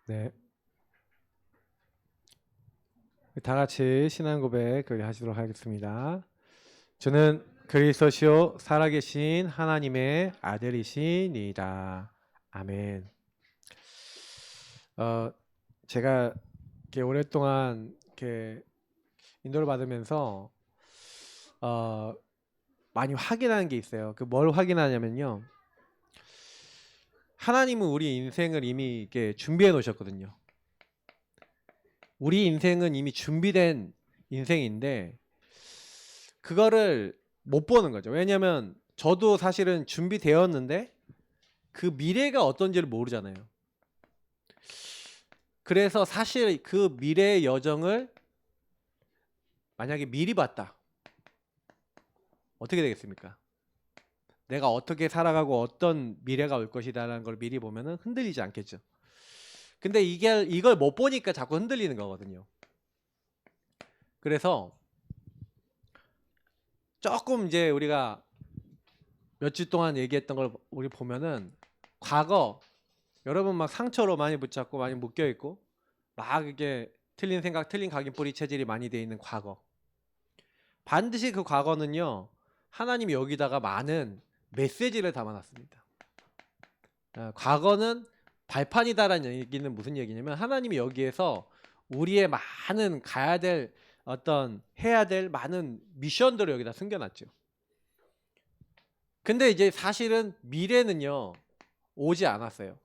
네. 다 같이 신앙 고백 하시도록 하겠습니다. 저는 그리스도시요 살아계신 하나님의 아들이시니이다. 아멘. 어, 제가 이렇게 오랫동안 이렇게 인도를 받으면서 많이 확인하는 게 있어요. 그 뭘 확인하냐면요. 하나님은 우리 인생을 이미 이렇게 준비해 놓으셨거든요. 우리 인생은 이미 준비된 인생인데 그거를 못 보는 거죠. 왜냐면 저도 사실은 준비되었는데 그 미래가 어떤지를 모르잖아요. 그래서 사실 그 미래의 여정을 만약에 미리 봤다. 어떻게 되겠습니까? 내가 어떻게 살아가고 어떤 미래가 올 것이다라는 걸 미리 보면은 흔들리지 않겠죠. 근데 이걸 못 보니까 자꾸 흔들리는 거거든요. 그래서 조금 이제 우리가 몇 주 동안 얘기했던 걸 우리 보면은 과거 여러분 막 상처로 많이 붙잡고 많이 묶여 있고 막 이게 틀린 생각, 틀린 각인뿌리 체질이 많이 돼 있는 과거. 반드시 그 과거는요. 하나님이 여기다가 많은 메시지를 담아놨습니다. 과거는 발판이다라는 얘기는 무슨 얘기냐면 하나님이 여기에서 우리의 많은 가야 될 어떤 해야 될 많은 미션들을 여기다 숨겨놨죠. 근데 이제 사실은 미래는요. 오지 않았어요.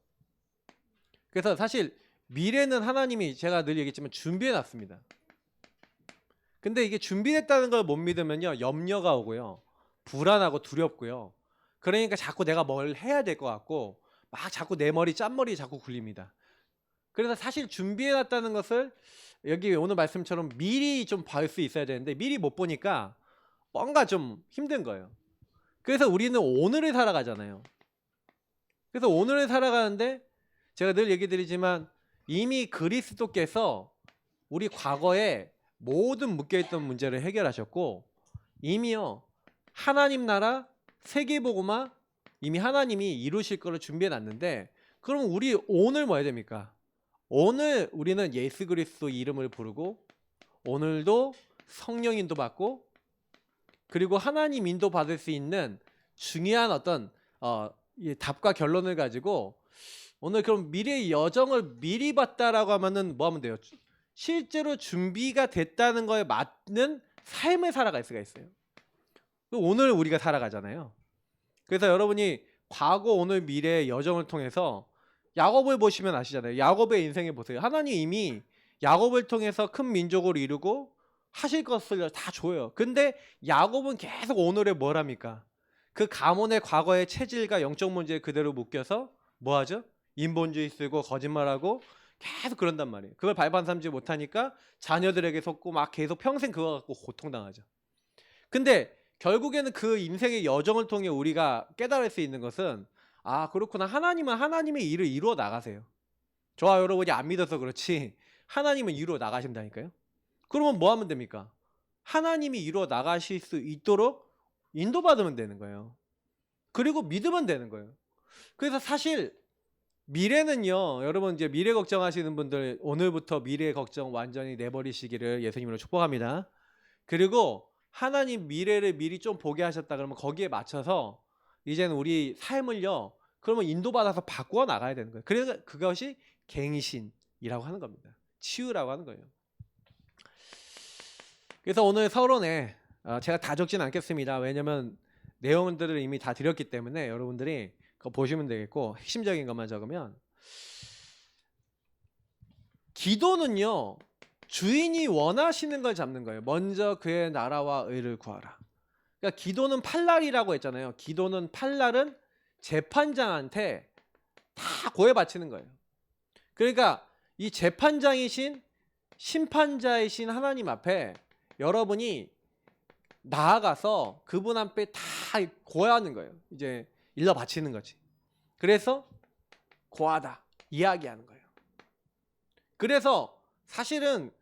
그래서 사실 미래는 하나님이 제가 늘 얘기했지만 준비해 놨습니다. 근데 이게 준비됐다는 걸 못 믿으면요 염려가 오고요 불안하고 두렵고요. 그러니까 자꾸 내가 뭘 해야 될 것 같고 막 자꾸 내 머리 짠머리 자꾸 굴립니다. 그래서 사실 준비해 놨다는 것을 여기 오늘 말씀처럼 미리 좀 볼 수 있어야 되는데 미리 못 보니까 뭔가 좀 힘든 거예요. 그래서 우리는 오늘을 살아가잖아요. 그래서 오늘을 살아가는데 제가 늘 얘기 드리지만 이미 그리스도께서 우리 과거에 모든 묶여있던 문제를 해결하셨고 이미요 하나님 나라 세계복음화 이미 하나님이 이루실 거를 준비해 놨는데 그럼 우리 오늘 뭐 해야 됩니까? 오늘 우리는 예수 그리스도 이름을 부르고 오늘도 성령 인도 받고 그리고 하나님 인도 받을 수 있는 중요한 어떤 이 답과 결론을 가지고 오늘 그럼 미래의 여정을 미리 봤다라고 하면은 뭐 하면 돼요? 실제로 준비가 됐다는 거에 맞는 삶을 살아갈 수가 있어요. 오늘 우리가 살아가잖아요. 그래서 여러분이 과거, 오늘, 미래의 여정을 통해서 야곱을 보시면 아시잖아요. 야곱의 인생을 보세요. 하나님 이미 야곱을 통해서 큰 민족을 이루고 하실 것을 다 줘요. 근데 야곱은 계속 오늘에 뭘 합니까? 그 가문의 과거의 체질과 영적 문제에 그대로 묶여서 뭐 하죠? 인본주의 쓰고 거짓말하고 계속 그런단 말이에요. 그걸 발반 삼지 못하니까 자녀들에게 속고 막 계속 평생 그거 갖고 고통당하죠. 근데 결국에는 그 인생의 여정을 통해 우리가 깨달을 수 있는 것은 아 그렇구나 하나님은 하나님의 일을 이루어 나가세요. 저와 여러분이 안 믿어서 그렇지 하나님은 이루어 나가신다니까요. 그러면 뭐 하면 됩니까? 하나님이 이루어 나가실 수 있도록 인도받으면 되는 거예요. 그리고 믿으면 되는 거예요. 그래서 사실 미래는요 여러분 이제 미래 걱정하시는 분들 오늘부터 미래 걱정 완전히 내버리시기를 예수님으로 축복합니다. 그리고 하나님 미래를 미리 좀 보게 하셨다 그러면 거기에 맞춰서 이제는 우리 삶을요 그러면 인도받아서 바꾸어 나가야 되는 거예요. 그래서 그것이 갱신이라고 하는 겁니다. 치유라고 하는 거예요. 그래서 오늘 서론에 제가 다 적진 않겠습니다. 왜냐면 내용들을 이미 다 드렸기 때문에 여러분들이 그거 보시면 되겠고 핵심적인 것만 적으면 기도는요 주인이 원하시는 걸 잡는 거예요. 먼저 그의 나라와 의를 구하라. 그러니까 기도는 팔날이라고 했잖아요. 기도는 팔날은 재판장한테 다 고해 바치는 거예요. 그러니까 이 재판장이신 심판자이신 하나님 앞에 여러분이 나아가서 그분 앞에 다 고하는 거예요. 이제 일러 바치는 거지. 그래서 고하다 이야기하는 거예요. 그래서 사실은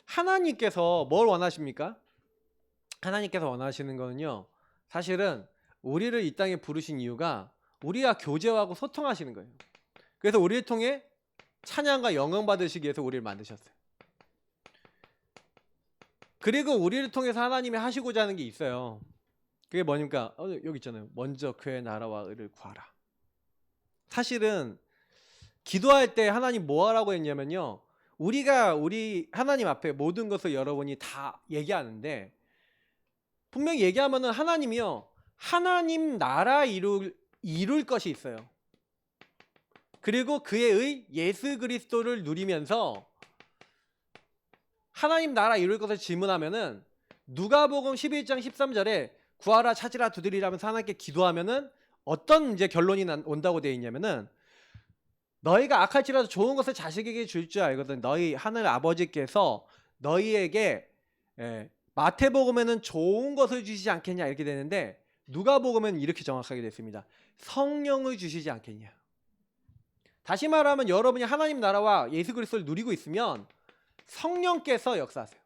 하나님께서 뭘 원하십니까? 하나님께서 원하시는 거는요. 사실은 우리를 이 땅에 부르신 이유가 우리가 교제하고 소통하시는 거예요. 그래서 우리를 통해 찬양과 영광 받으시기 위해서 우리를 만드셨어요. 그리고 우리를 통해서 하나님이 하시고자 하는 게 있어요. 그게 뭐니까 여기 있잖아요. 먼저 그의 나라와 의를 구하라. 사실은 기도할 때 하나님 뭐 하라고 했냐면요. 우리 하나님 앞에 모든 것을 여러분이 다 얘기하는데 분명히 얘기하면은 하나님이요. 하나님 나라 이룰 것이 있어요. 그리고 그의 의 예수 그리스도를 누리면서 하나님 나라 이룰 것을 질문하면은 누가복음 11장 13절에 구하라 찾으라 두드리라면서 하나님께 기도하면은 어떤 이제 결론이 온다고 되어 있냐면은 너희가 악할지라도 좋은 것을 자식에게 줄 줄 알거든. 너희 하늘 아버지께서 너희에게 마태복음에는 좋은 것을 주시지 않겠냐 이렇게 되는데 누가복음은 이렇게 정확하게 됐습니다. 성령을 주시지 않겠냐. 다시 말하면 여러분이 하나님 나라와 예수 그리스도를 누리고 있으면 성령께서 역사하세요.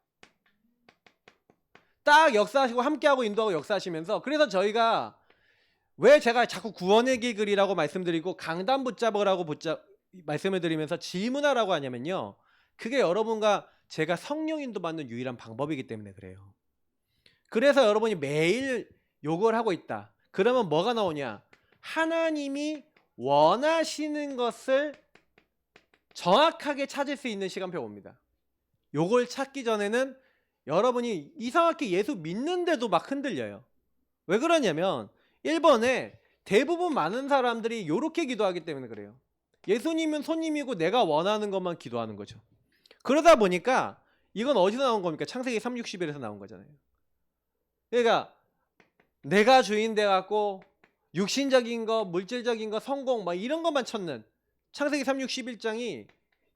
딱 역사하시고 함께하고 인도하고 역사하시면서 그래서 저희가 왜 제가 자꾸 구원의 길이라고 말씀드리고 강단 붙잡으라고 말씀을 드리면서 질문하라고 하냐면요. 그게 여러분과 제가 성령 인도 받는 유일한 방법이기 때문에 그래요. 그래서 여러분이 매일 요걸 하고 있다. 그러면 뭐가 나오냐? 하나님이 원하시는 것을 정확하게 찾을 수 있는 시간표가 옵니다. 요걸 찾기 전에는 여러분이 이상하게 예수 믿는데도 막 흔들려요. 왜 그러냐면 1번에 대부분 많은 사람들이 요렇게 기도하기 때문에 그래요. 예수님은 손님이고 내가 원하는 것만 기도하는 거죠. 그러다 보니까 이건 어디서 나온 겁니까? 창세기 3:61에서 나온 거잖아요. 그러니까 내가 주인 돼갖고 육신적인 거, 물질적인 거, 성공 막 이런 것만 찾는 창세기 3:61장이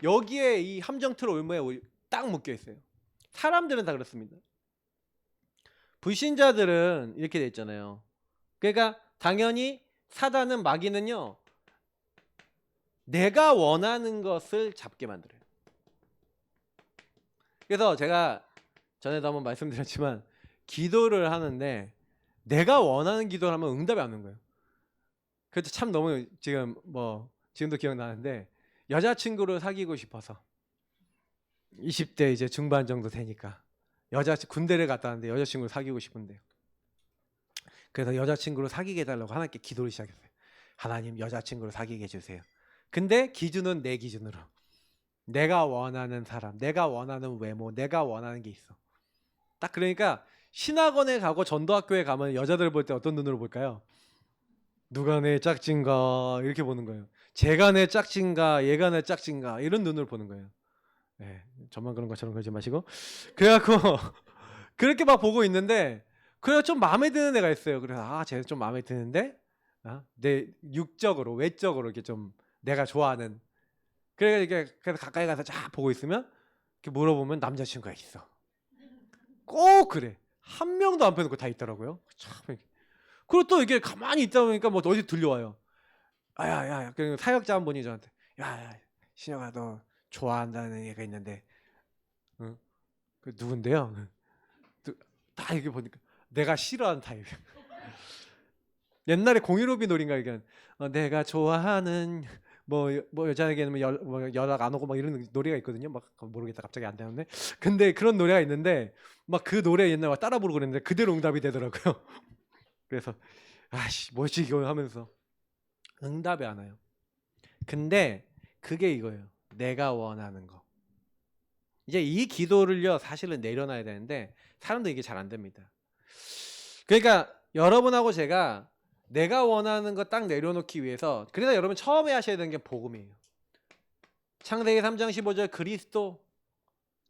여기에 이 함정틀 올무에 딱 묶여 있어요. 사람들은 다 그렇습니다. 불신자들은 이렇게 돼 있잖아요. 그러니까 당연히 사단은 마귀는요. 내가 원하는 것을 잡게 만들어요. 그래서 제가 전에도 한번 말씀드렸지만 기도를 하는데 내가 원하는 기도를 하면 응답이 안 오는 거예요. 그래도 참 너무 지금도 기억나는데 여자친구를 사귀고 싶어서 20대 이제 중반 정도 되니까 군대를 갔다 왔는데 여자친구를 사귀고 싶은데요. 그래서 여자친구를 사귀게 해달라고 하나님께 기도를 시작했어요. 하나님 여자친구를 사귀게 해주세요. 근데 기준은 내 기준으로 내가 원하는 사람, 내가 원하는 외모, 내가 원하는 게 있어. 딱 그러니까 신학원에 가고 전도학교에 가면 여자들 볼 때 어떤 눈으로 볼까요? 누가 내 짝진가 이렇게 보는 거예요. 쟤가 내 짝진가 얘가 내 짝진가 이런 눈으로 보는 거예요. 네, 저만 그런 것처럼 그러지 마시고 그래갖고 그렇게 막 보고 있는데 그래서 좀 마음에 드는 애가 있어요. 그래서 쟤는 좀 마음에 드는데 내 육적으로 외적으로 이렇게 좀 내가 좋아하는 그래서 가까이 가서 쫙 보고 있으면 이렇게 물어보면 남자친구가 있어. 꼭 그래. 한 명도 안 빼놓고 다 있더라고요. 참. 그리고 또 이게 가만히 있다 보니까 뭐 어디 들려와요. 야야야. 그리고 사역자 한 분이 저한테 야 신혁아 너 좋아한다는 애가 있는데 응? 그 누군데요? 다 이렇게 보니까 내가 싫어하는 타입. 옛날에 공유로비 노래인가 이게 내가 좋아하는 뭐 여자에게는 연락 안 오고 막 이런 노래가 있거든요. 막 모르겠다 갑자기 안 되는데 근데 그런 노래가 있는데 막 그 노래 옛날에 막 따라 부르고 그랬는데 그대로 응답이 되더라고요. 그래서 아씨 뭐지 이거 하면서 응답이 안 와요. 근데 그게 이거예요. 내가 원하는 거. 이제 이 기도를요 사실은 내려놔야 되는데 사람들 이게 잘 안 됩니다. 그러니까 여러분하고 제가 내가 원하는 거 딱 내려놓기 위해서 그래서 여러분 처음에 하셔야 되는 게 복음이에요. 창세기 3장 15절 그리스도,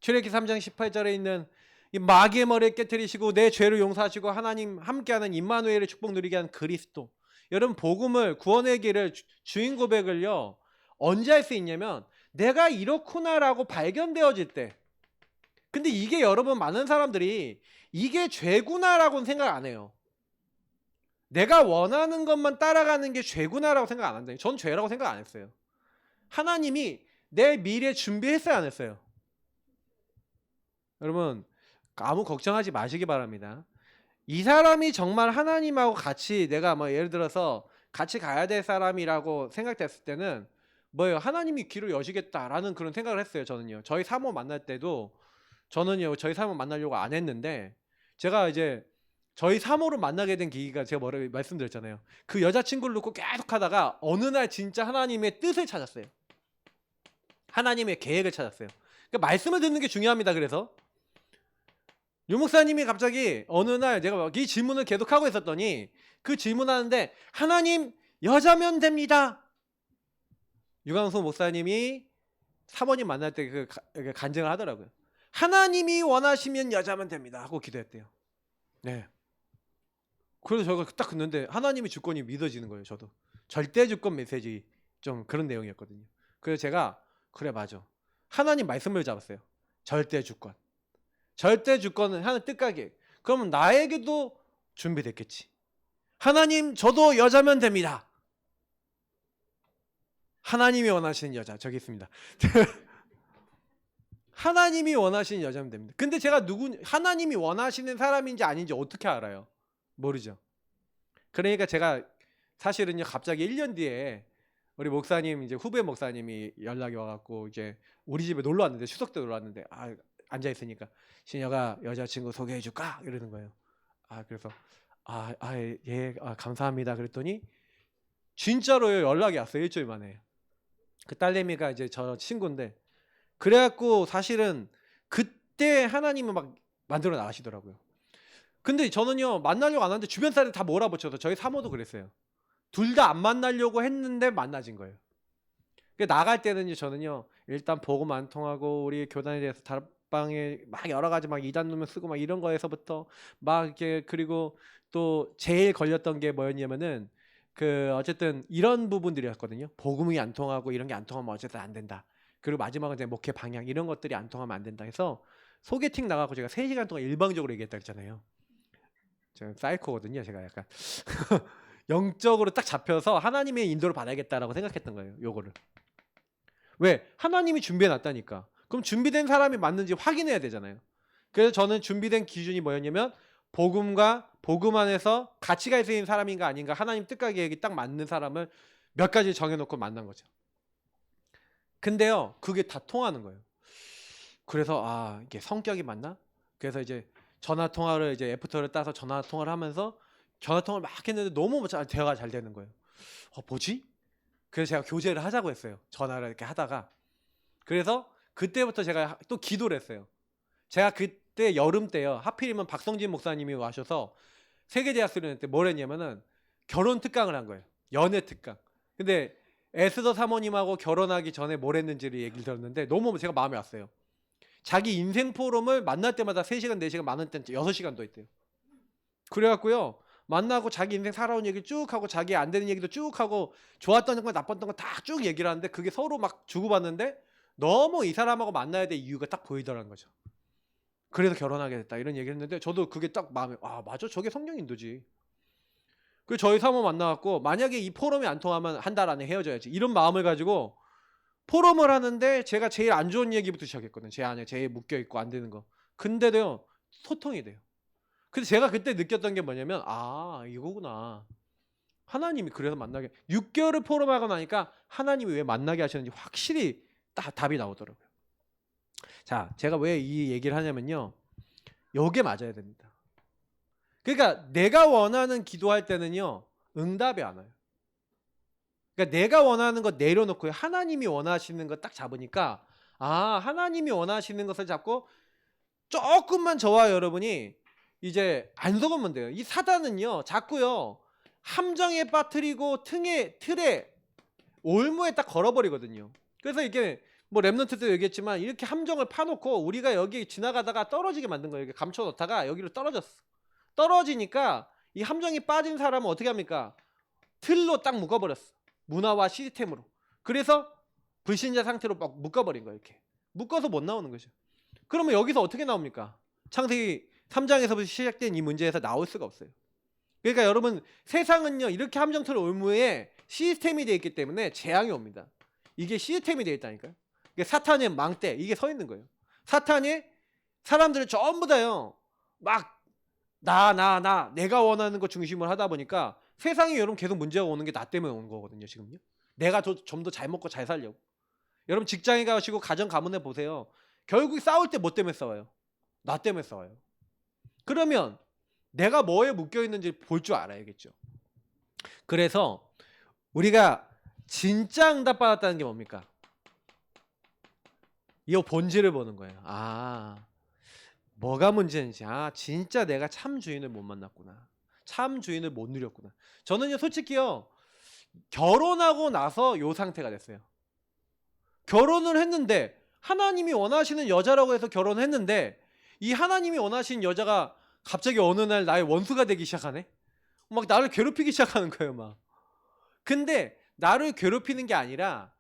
출애굽기 3장 18절에 있는 이 마귀의 머리에 깨뜨리시고 내 죄를 용서하시고 하나님 함께하는 임마누엘의 축복 누리게 한 그리스도. 여러분 복음을 구원의 길을 주인 고백을요 언제 할 수 있냐면 내가 이렇구나라고 발견되어질 때. 근데 이게 여러분 많은 사람들이 이게 죄구나라고는 생각 안 해요. 내가 원하는 것만 따라가는 게 죄구나라고 생각 안 한다. 전 죄라고 생각 안 했어요. 하나님이 내 미래 준비했어요, 안 했어요? 여러분 아무 걱정하지 마시기 바랍니다. 이 사람이 정말 하나님하고 같이 내가 뭐 예를 들어서 같이 가야 될 사람이라고 생각됐을 때는 뭐예요? 하나님이 길을 여시겠다라는 그런 생각을 했어요. 저는요. 저희 사모 만날 때도 저는요. 저희 사모 만나려고 안 했는데 제가 이제 저희 사모를 만나게 된 계기가 제가 뭐라고 말씀드렸잖아요. 그 여자친구를 놓고 계속 하다가 어느 날 진짜 하나님의 뜻을 찾았어요. 하나님의 계획을 찾았어요. 그러니까 말씀을 듣는 게 중요합니다. 그래서 유 목사님이 갑자기 어느 날 제가 막 이 질문을 계속 하고 있었더니 그 질문하는데 하나님 여자면 됩니다. 유광수 목사님이 사모님 만날 때 그 간증을 하더라고요. 하나님이 원하시면 여자면 됩니다 하고 기도했대요. 네. 그래서 저가 딱 듣는데 하나님의 주권이 믿어지는 거예요. 저도 절대 주권 메시지 좀 그런 내용이었거든요. 그래서 제가 그래 맞아. 하나님 말씀을 잡았어요. 절대 주권. 절대 주권은 하나님 뜻과 계획. 그러면 나에게도 준비됐겠지. 하나님 저도 여자면 됩니다. 하나님이 원하시는 여자 저기 있습니다. 하나님이 원하시는 여자면 됩니다. 근데 제가 하나님이 원하시는 사람인지 아닌지 어떻게 알아요? 모르죠. 그러니까 제가 사실은요 갑자기 1년 뒤에 우리 목사님 이제 후배 목사님이 연락이 와갖고 이제 우리 집에 놀러 왔는데 추석 때 놀러 왔는데 앉아 있으니까 신여가 여자친구 소개해 줄까 이러는 거예요. 그래서 감사합니다 그랬더니 진짜로요 연락이 왔어요. 일주일 만에. 그 딸내미가 이제 저 친구인데 그래갖고 사실은 그때 하나님은 막 만들어 나가시더라고요. 근데 저는요 만나려고 안 하는데 주변 사람들 다 몰아붙여서 저희 사모도 그랬어요. 둘 다 안 만나려고 했는데 만나진 거예요. 나갈 때는 저는요 일단 복음 안 통하고 우리 교단에 대해서 다락방에 막 여러 가지 막 이단 누명 쓰고 막 이런 거에서부터 막 이렇게 그리고 또 제일 걸렸던 게 뭐였냐면은 그 어쨌든 이런 부분들이었거든요. 복음이 안 통하고 이런 게 안 통하면 어쨌든 안 된다. 그리고 마지막은 이제 목회 방향 이런 것들이 안 통하면 안 된다 해서 소개팅 나가고 제가 3시간 동안 일방적으로 얘기했다 했잖아요. 제가 사이코거든요. 제가 약간 영적으로 딱 잡혀서 하나님의 인도를 받아야겠다라고 생각했던 거예요. 요거를. 왜? 하나님이 준비해 놨다니까. 그럼 준비된 사람이 맞는지 확인해야 되잖아요. 그래서 저는 준비된 기준이 뭐였냐면 복음과 복음 안에서 가치가 있는 사람인가 아닌가 하나님 뜻과 계획이 딱 맞는 사람을 몇 가지 정해놓고 만난 거죠. 근데요 그게 다 통하는 거예요. 그래서 이게 성격이 맞나? 그래서 이제 전화 통화를 이제 애프터를 따서 전화 통화를 하면서 전화 통화를 막 했는데 너무 대화가 잘 되는 거예요. 뭐지? 그래서 제가 교제를 하자고 했어요. 전화를 이렇게 하다가. 그래서 그때부터 제가 또 기도를 했어요. 제가 그때 여름 때요. 하필이면 박성진 목사님이 와셔서 세계대학 수련회 때 뭘 했냐면은 결혼 특강을 한 거예요. 연애 특강. 근데 에스더 사모님하고 결혼하기 전에 뭘 했는지를 얘기를 들었는데 너무 제가 마음에 왔어요. 자기 인생 포럼을 만날 때마다 3시간, 4시간 많은 때는 6시간도 했대요. 그래갖고요. 만나고 자기 인생 살아온 얘기 쭉 하고 자기 안 되는 얘기도 쭉 하고 좋았던 거 나빴던 거 다 쭉 얘기를 하는데 그게 서로 막 주고받는데 너무 이 사람하고 만나야 될 이유가 딱 보이더라는 거죠. 그래서 결혼하게 됐다 이런 얘기를 했는데 저도 그게 딱 마음에 맞아 저게 성령 인도지. 그 저희 사모 만나갖고 만약에 이 포럼이 안 통하면 한 달 안에 헤어져야지 이런 마음을 가지고 포럼을 하는데 제가 제일 안 좋은 얘기부터 시작했거든요. 제 안에 제일 묶여있고 안 되는 거. 근데도요 소통이 돼요. 근데 제가 그때 느꼈던 게 뭐냐면 이거구나. 하나님이 그래서 만나게 6개월을 포럼하고 나니까 하나님이 왜 만나게 하셨는지 확실히 딱 답이 나오더라고요. 자, 제가 왜 이 얘기를 하냐면요. 요게 맞아야 됩니다. 그러니까 내가 원하는 기도할 때는요. 응답이 안 와요. 그러니까 내가 원하는 거 내려놓고 하나님이 원하시는 거 딱 잡으니까 하나님이 원하시는 것을 잡고 조금만 저와 여러분이 이제 안 속으면 돼요. 이 사단은요. 자꾸요. 함정에 빠뜨리고 틀에 올무에 딱 걸어버리거든요. 그래서 이게 뭐 랩넌트도 얘기했지만 이렇게 함정을 파놓고 우리가 여기 지나가다가 떨어지게 만든 거예요. 이렇게 감춰놓다가 여기로 떨어졌어. 떨어지니까 이 함정이 빠진 사람은 어떻게 합니까? 틀로 딱 묶어버렸어. 문화와 시스템으로. 그래서 불신자 상태로 막 묶어버린 거예요. 이렇게 묶어서 못 나오는 거죠. 그러면 여기서 어떻게 나옵니까? 창세기 3장에서부터 시작된 이 문제에서 나올 수가 없어요. 그러니까 여러분 세상은요 이렇게 함정틀 올무에 시스템이 되어 있기 때문에 재앙이 옵니다. 이게 시스템이 되어 있다니까요. 이게 사탄의 망대 이게 서 있는 거예요. 사탄이 사람들을 전부 다요 막 내가 원하는 거 중심으로 하다 보니까 세상에 여러분 계속 문제가 오는 게 나 때문에 오는 거거든요. 지금요. 내가 좀 더 잘 먹고 잘 살려고. 여러분 직장에 가시고 가정 가문에 보세요. 결국 싸울 때 뭐 때문에 싸워요? 나 때문에 싸워요. 그러면 내가 뭐에 묶여 있는지 볼 줄 알아야겠죠. 그래서 우리가 진짜 응답받았다는 게 뭡니까? 이 본질을 보는 거예요. 아, 뭐가 문제인지. 아, 진짜 내가 참 주인을 못 만났구나. 참 주인을 못 누렸구나. 저는요, 솔직히요, 결혼하고 나서 요 상태가 됐어요. 결혼을 했는데 하나님이 원하시는 여자라고 해서 결혼했는데 이 하나님이 원하시는 여자가 갑자기 어느 날 나의 원수가 되기 시작하네. 막 나를 괴롭히기 시작하는 거예요, 막. 근데 나를 괴롭히는 게 아니라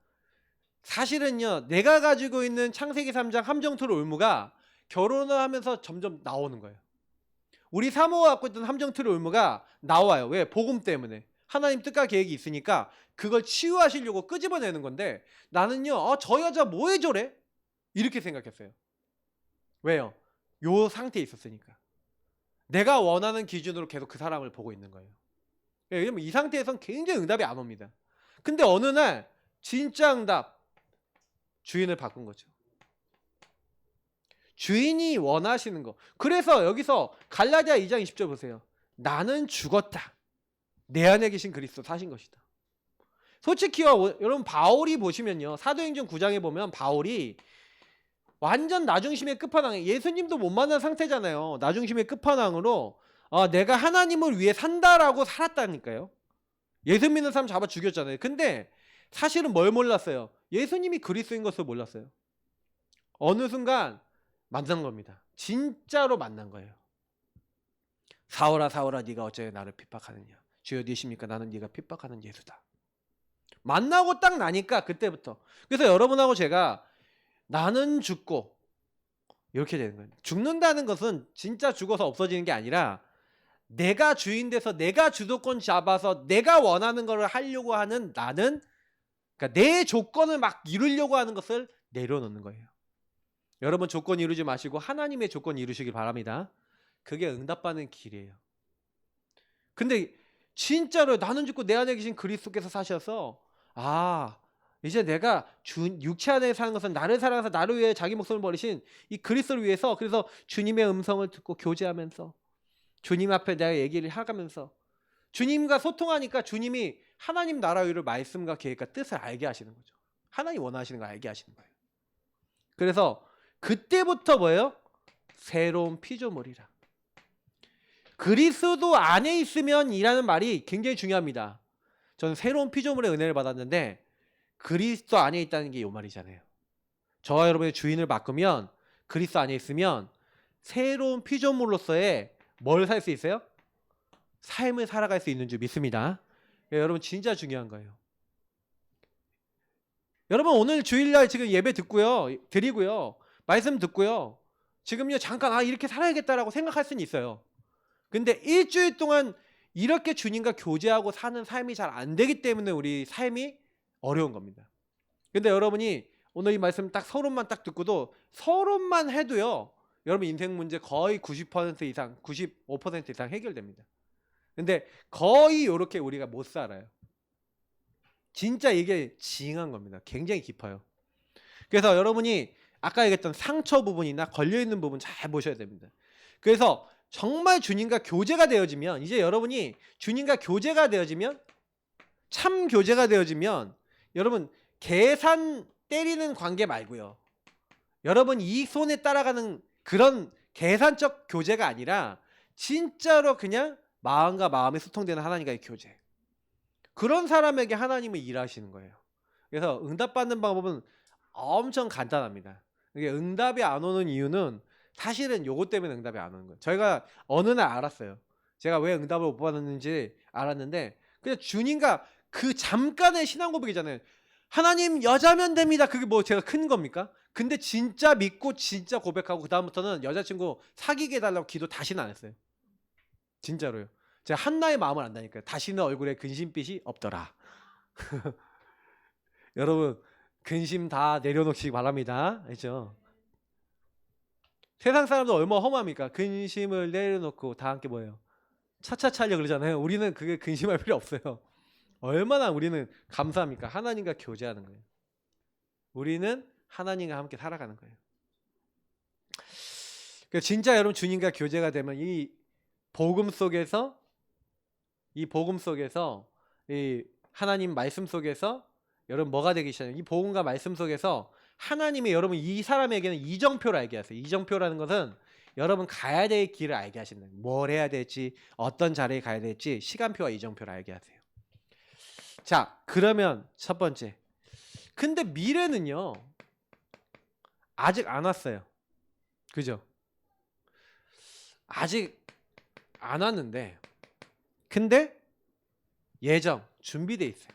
사실은요, 내가 가지고 있는 창세기 3장 함정토록 의무가 결혼을 하면서 점점 나오는 거예요. 우리 사모가 갖고 있던 함정토록 의무가 나와요. 왜? 복음 때문에. 하나님 뜻과 계획이 있으니까 그걸 치유하시려고 끄집어내는 건데 나는요, 저 여자 뭐해 저래? 이렇게 생각했어요. 왜요? 요 상태에 있었으니까. 내가 원하는 기준으로 계속 그 사람을 보고 있는 거예요. 왜냐면 이 상태에선 굉장히 응답이 안 옵니다. 근데 어느 날 진짜 응답, 주인을 바꾼 거죠. 주인이 원하시는 거. 그래서 여기서 갈라디아 2장 20절 보세요. 나는 죽었다. 내 안에 계신 그리스도 사신 것이다. 솔직히요, 여러분 바울이 보시면요, 사도행전 9장에 보면 바울이 완전 나중심의 끝판왕에, 예수님도 못 만난 상태잖아요. 나중심의 끝판왕으로 내가 하나님을 위해 산다라고 살았다니까요. 예수 믿는 사람 잡아 죽였잖아요. 근데 사실은 뭘 몰랐어요? 예수님이 그리스도인 것을 몰랐어요. 어느 순간 만난 겁니다. 진짜로 만난 거예요. 사울아 사울아 네가 어째 나를 핍박하느냐. 주여 니십니까? 나는 네가 핍박하는 예수다. 만나고 딱 나니까 그때부터. 그래서 여러분하고 제가 나는 죽고 이렇게 되는 거예요. 죽는다는 것은 진짜 죽어서 없어지는 게 아니라 내가 주인 돼서 내가 주도권 잡아서 내가 원하는 걸 하려고 하는 나는, 그러니까 내 조건을 막 이루려고 하는 것을 내려놓는 거예요. 여러분 조건 이루지 마시고 하나님의 조건 이루시길 바랍니다. 그게 응답받는 길이에요. 근데 진짜로 나는 죽고 내 안에 계신 그리스도께서 사셔서 이제 내가 육체 안에 사는 것은 나를 사랑해서 나를 위해 자기 목숨을 버리신 이 그리스도를 위해서, 그래서 주님의 음성을 듣고 교제하면서 주님 앞에 내가 얘기를 하면서 주님과 소통하니까 주님이 하나님 나라 위를 말씀과 계획과 뜻을 알게 하시는 거죠. 하나님 원하시는 걸 알게 하시는 거예요. 그래서 그때부터 뭐예요? 새로운 피조물이라. 그리스도 안에 있으면 이라는 말이 굉장히 중요합니다. 저는 새로운 피조물의 은혜를 받았는데 그리스도 안에 있다는 게 이 말이잖아요. 저와 여러분의 주인을 바꾸면, 그리스도 안에 있으면 새로운 피조물로서의 뭘 살 수 있어요? 삶을 살아갈 수 있는 줄 믿습니다. 여러분 진짜 중요한 거예요. 여러분 오늘 주일날 지금 예배 듣고요, 드리고요, 말씀 듣고요, 지금요 잠깐 이렇게 살아야겠다라고 생각할 수는 있어요. 근데 일주일 동안 이렇게 주님과 교제하고 사는 삶이 잘 안 되기 때문에 우리 삶이 어려운 겁니다. 근데 여러분이 오늘 이 말씀 딱 서론만 딱 듣고도, 서론만 해도요 여러분 인생 문제 거의 90% 이상 95% 이상 해결됩니다. 근데 거의 이렇게 우리가 못 살아요. 진짜 이게 징한 겁니다. 굉장히 깊어요. 그래서 여러분이 아까 얘기했던 상처 부분이나 걸려있는 부분 잘 보셔야 됩니다. 그래서 정말 주님과 교제가 되어지면, 이제 여러분이 주님과 교제가 되어지면, 참 교제가 되어지면, 여러분 계산 때리는 관계 말고요, 여러분 이 손에 따라가는 그런 계산적 교제가 아니라 진짜로 그냥 마음과 마음이 소통되는 하나님과의 교제, 그런 사람에게 하나님은 일하시는 거예요. 그래서 응답받는 방법은 엄청 간단합니다. 이게 응답이 안 오는 이유는 사실은 요것 때문에 응답이 안 오는 거예요. 저희가 어느 날 알았어요. 제가 왜 응답을 못 받았는지 알았는데, 그냥 주님과 그 잠깐의 신앙 고백이잖아요. 하나님 여자면 됩니다. 그게 뭐 제가 큰 겁니까? 근데 진짜 믿고 진짜 고백하고 그 다음부터는 여자친구 사귀게 해달라고 기도 다시는 안 했어요. 진짜로요. 제가 한나의 마음을 안다니까요. 다시는 얼굴에 근심빛이 없더라. 여러분 근심 다 내려놓기 바랍니다. 알죠? 세상 사람들 얼마나 허무합니까? 근심을 내려놓고 다 함께 뭐예요? 차차차 하려고 그러잖아요. 우리는 그게 근심할 필요 없어요. 얼마나 우리는 감사합니까? 하나님과 교제하는 거예요. 우리는 하나님과 함께 살아가는 거예요. 진짜 여러분 주님과 교제가 되면 이 복음 속에서 이 하나님 말씀 속에서 여러분 뭐가 되기 시작해요? 이 복음과 말씀 속에서 하나님이 여러분 이 사람에게는 이정표를 알게 하세요. 이정표라는 것은 여러분 가야 될 길을 알게 하신다. 뭘 해야 될지, 어떤 자리에 가야 될지 시간표와 이정표를 알게 하세요. 자, 그러면 첫 번째. 근데 미래는요. 아직 안 왔어요. 그죠? 아직 안 왔는데 근데 예정, 준비돼 있어요.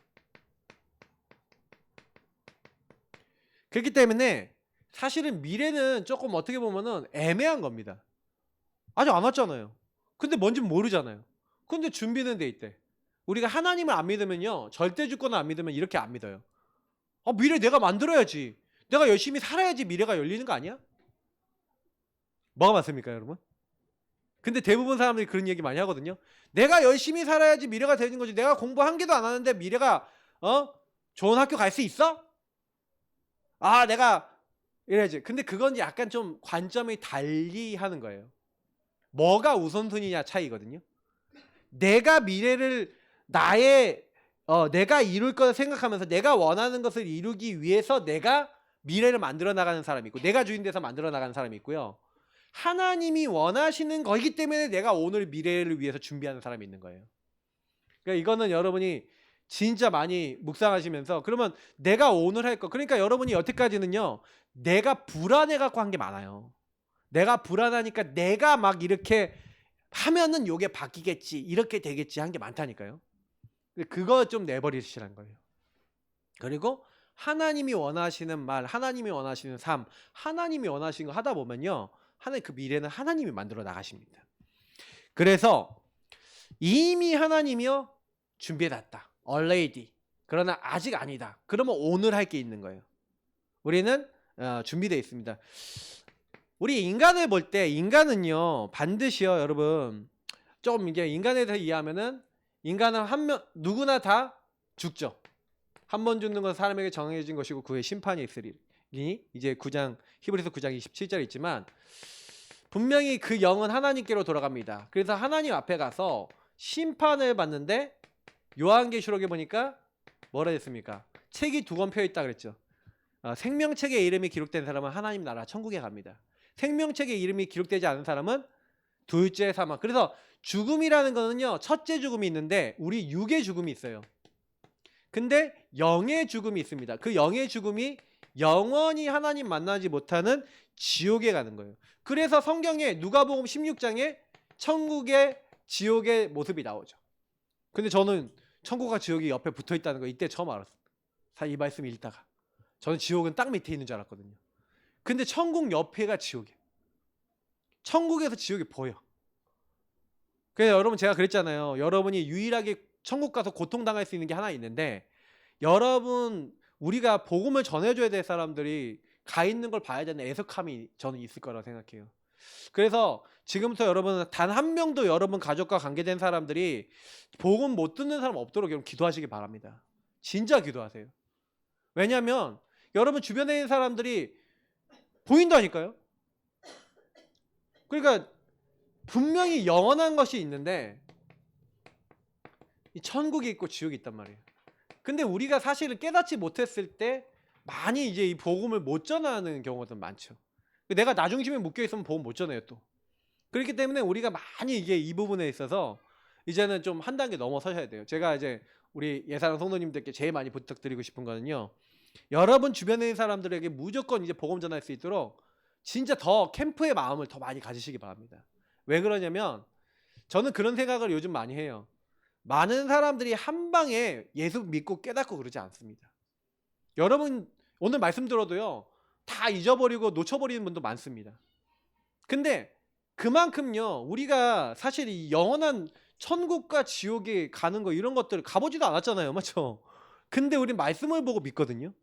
그렇기 때문에 사실은 미래는 조금 어떻게 보면은 애매한 겁니다. 아직 안 왔잖아요. 근데 뭔지 모르잖아요. 근데 준비는 돼 있대. 우리가 하나님을 안 믿으면요. 절대 주권을 안 믿으면 이렇게 안 믿어요. 미래 내가 만들어야지. 내가 열심히 살아야지 미래가 열리는 거 아니야? 뭐가 맞습니까, 여러분? 근데 대부분 사람들이 그런 얘기 많이 하거든요. 내가 열심히 살아야지 미래가 되는 거지. 내가 공부 한 개도 안 하는데 미래가 좋은 학교 갈 수 있어? 내가 이래야지. 근데 그건 약간 좀 관점이 달리 하는 거예요. 뭐가 우선순위냐 차이거든요. 내가 미래를 내가 이룰 것을 생각하면서 내가 원하는 것을 이루기 위해서 내가 미래를 만들어 나가는 사람이 있고 내가 주인 돼서 만들어 나가는 사람이 있고요. 하나님이 원하시는 거기 때문에 내가 오늘 미래를 위해서 준비하는 사람이 있는 거예요. 그러니까 이거는 여러분이 진짜 많이 묵상하시면서 그러면 내가 오늘 할 거 그러니까 여러분이 여태까지는요. 내가 불안해 갖고 한 게 많아요. 내가 불안하니까 내가 막 이렇게 하면은 요게 바뀌겠지 이렇게 되겠지 한 게 많다니까요. 그거 좀 내버리시라는 거예요. 그리고 하나님이 원하시는 말, 하나님이 원하시는 삶, 하나님이 원하시는 거 하다 보면요. 하나님 그 미래는 하나님이 만들어 나가십니다. 그래서 이미 하나님이요 준비해놨다. already. 그러나 아직 아니다. 그러면 오늘 할 게 있는 거예요. 우리는 준비되어 있습니다. 우리 인간을 볼 때 인간은요 반드시요 여러분 좀 이게 인간에 대해서 이해하면은 인간은 누구나 다 죽죠. 한 번 죽는 건 사람에게 정해진 것이고 그의 심판이 있으리니 이제 히브리서 9장 27절에 있지만 분명히 그 영은 하나님께로 돌아갑니다. 그래서 하나님 앞에 가서 심판을 받는데 요한계시록에 보니까 뭐라 했습니까? 책이 2권 펴 있다 그랬죠. 생명책에 이름이 기록된 사람은 하나님 나라 천국에 갑니다. 생명책에 이름이 기록되지 않은 사람은 둘째 사망. 그래서 죽음이라는 거는요. 첫째 죽음이 있는데 우리 육의 죽음이 있어요. 근데 영의 죽음이 있습니다. 그 영의 죽음이 영원히 하나님 만나지 못하는 지옥에 가는 거예요. 그래서 성경에 누가복음 16장에 천국의 지옥의 모습이 나오죠. 근데 저는 천국과 지옥이 옆에 붙어 있다는 거 이때 처음 알았어요. 이 말씀 읽다가 저는 지옥은 딱 밑에 있는 줄 알았거든요. 근데 천국 옆에가 지옥이에요. 천국에서 지옥이 보여. 그래서 여러분 제가 그랬잖아요. 여러분이 유일하게 천국 가서 고통당할 수 있는 게 하나 있는데 여러분 우리가 복음을 전해줘야 될 사람들이 가 있는 걸 봐야 되는 애석함이 저는 있을 거라고 생각해요. 그래서 지금부터 여러분은 단 한 명도 여러분 가족과 관계된 사람들이 복음 못 듣는 사람 없도록 여러분 기도하시기 바랍니다. 진짜 기도하세요. 왜냐하면 여러분 주변에 있는 사람들이 보인다니까요. 그러니까 분명히 영원한 것이 있는데 이 천국이 있고 지옥이 있단 말이에요. 근데 우리가 사실은 깨닫지 못했을 때 많이 이제 이 복음을 못 전하는 경우가 많죠. 내가 나 중심에 묶여 있으면 복음 못 전해요 또. 그렇기 때문에 우리가 많이 이게 이 부분에 있어서 이제는 좀 한 단계 넘어서셔야 돼요. 제가 이제 우리 예사랑 성도님들께 제일 많이 부탁드리고 싶은 거는요. 여러분 주변에 있는 사람들에게 무조건 이제 복음 전할 수 있도록 진짜 더 캠프의 마음을 더 많이 가지시기 바랍니다. 왜 그러냐면 저는 그런 생각을 요즘 많이 해요. 많은 사람들이 한 방에 예수 믿고 깨닫고 그러지 않습니다. 여러분 오늘 말씀 들어도요. 다 잊어버리고 놓쳐버리는 분도 많습니다. 근데 그만큼요. 우리가 사실 이 영원한 천국과 지옥에 가는 거 이런 것들 가보지도 않았잖아요. 맞죠? 근데 우리 말씀을 보고 믿거든요.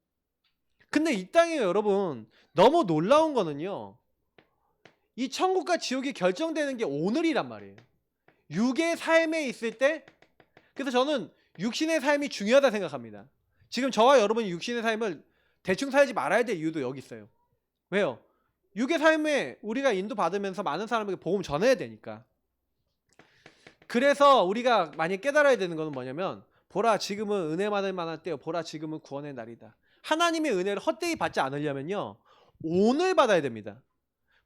근데 이 땅에 여러분 너무 놀라운 거는요. 이 천국과 지옥이 결정되는 게 오늘이란 말이에요. 육의 삶에 있을 때 그래서 저는 육신의 삶이 중요하다 생각합니다. 지금 저와 여러분이 육신의 삶을 대충 살지 말아야 될 이유도 여기 있어요. 왜요? 육의 삶에 우리가 인도받으면서 많은 사람에게 복음 전해야 되니까. 그래서 우리가 많이 깨달아야 되는 것은 뭐냐면, 보라 지금은 은혜 받을 만할 때요, 보라 지금은 구원의 날이다. 하나님의 은혜를 헛되이 받지 않으려면요, 오늘 받아야 됩니다.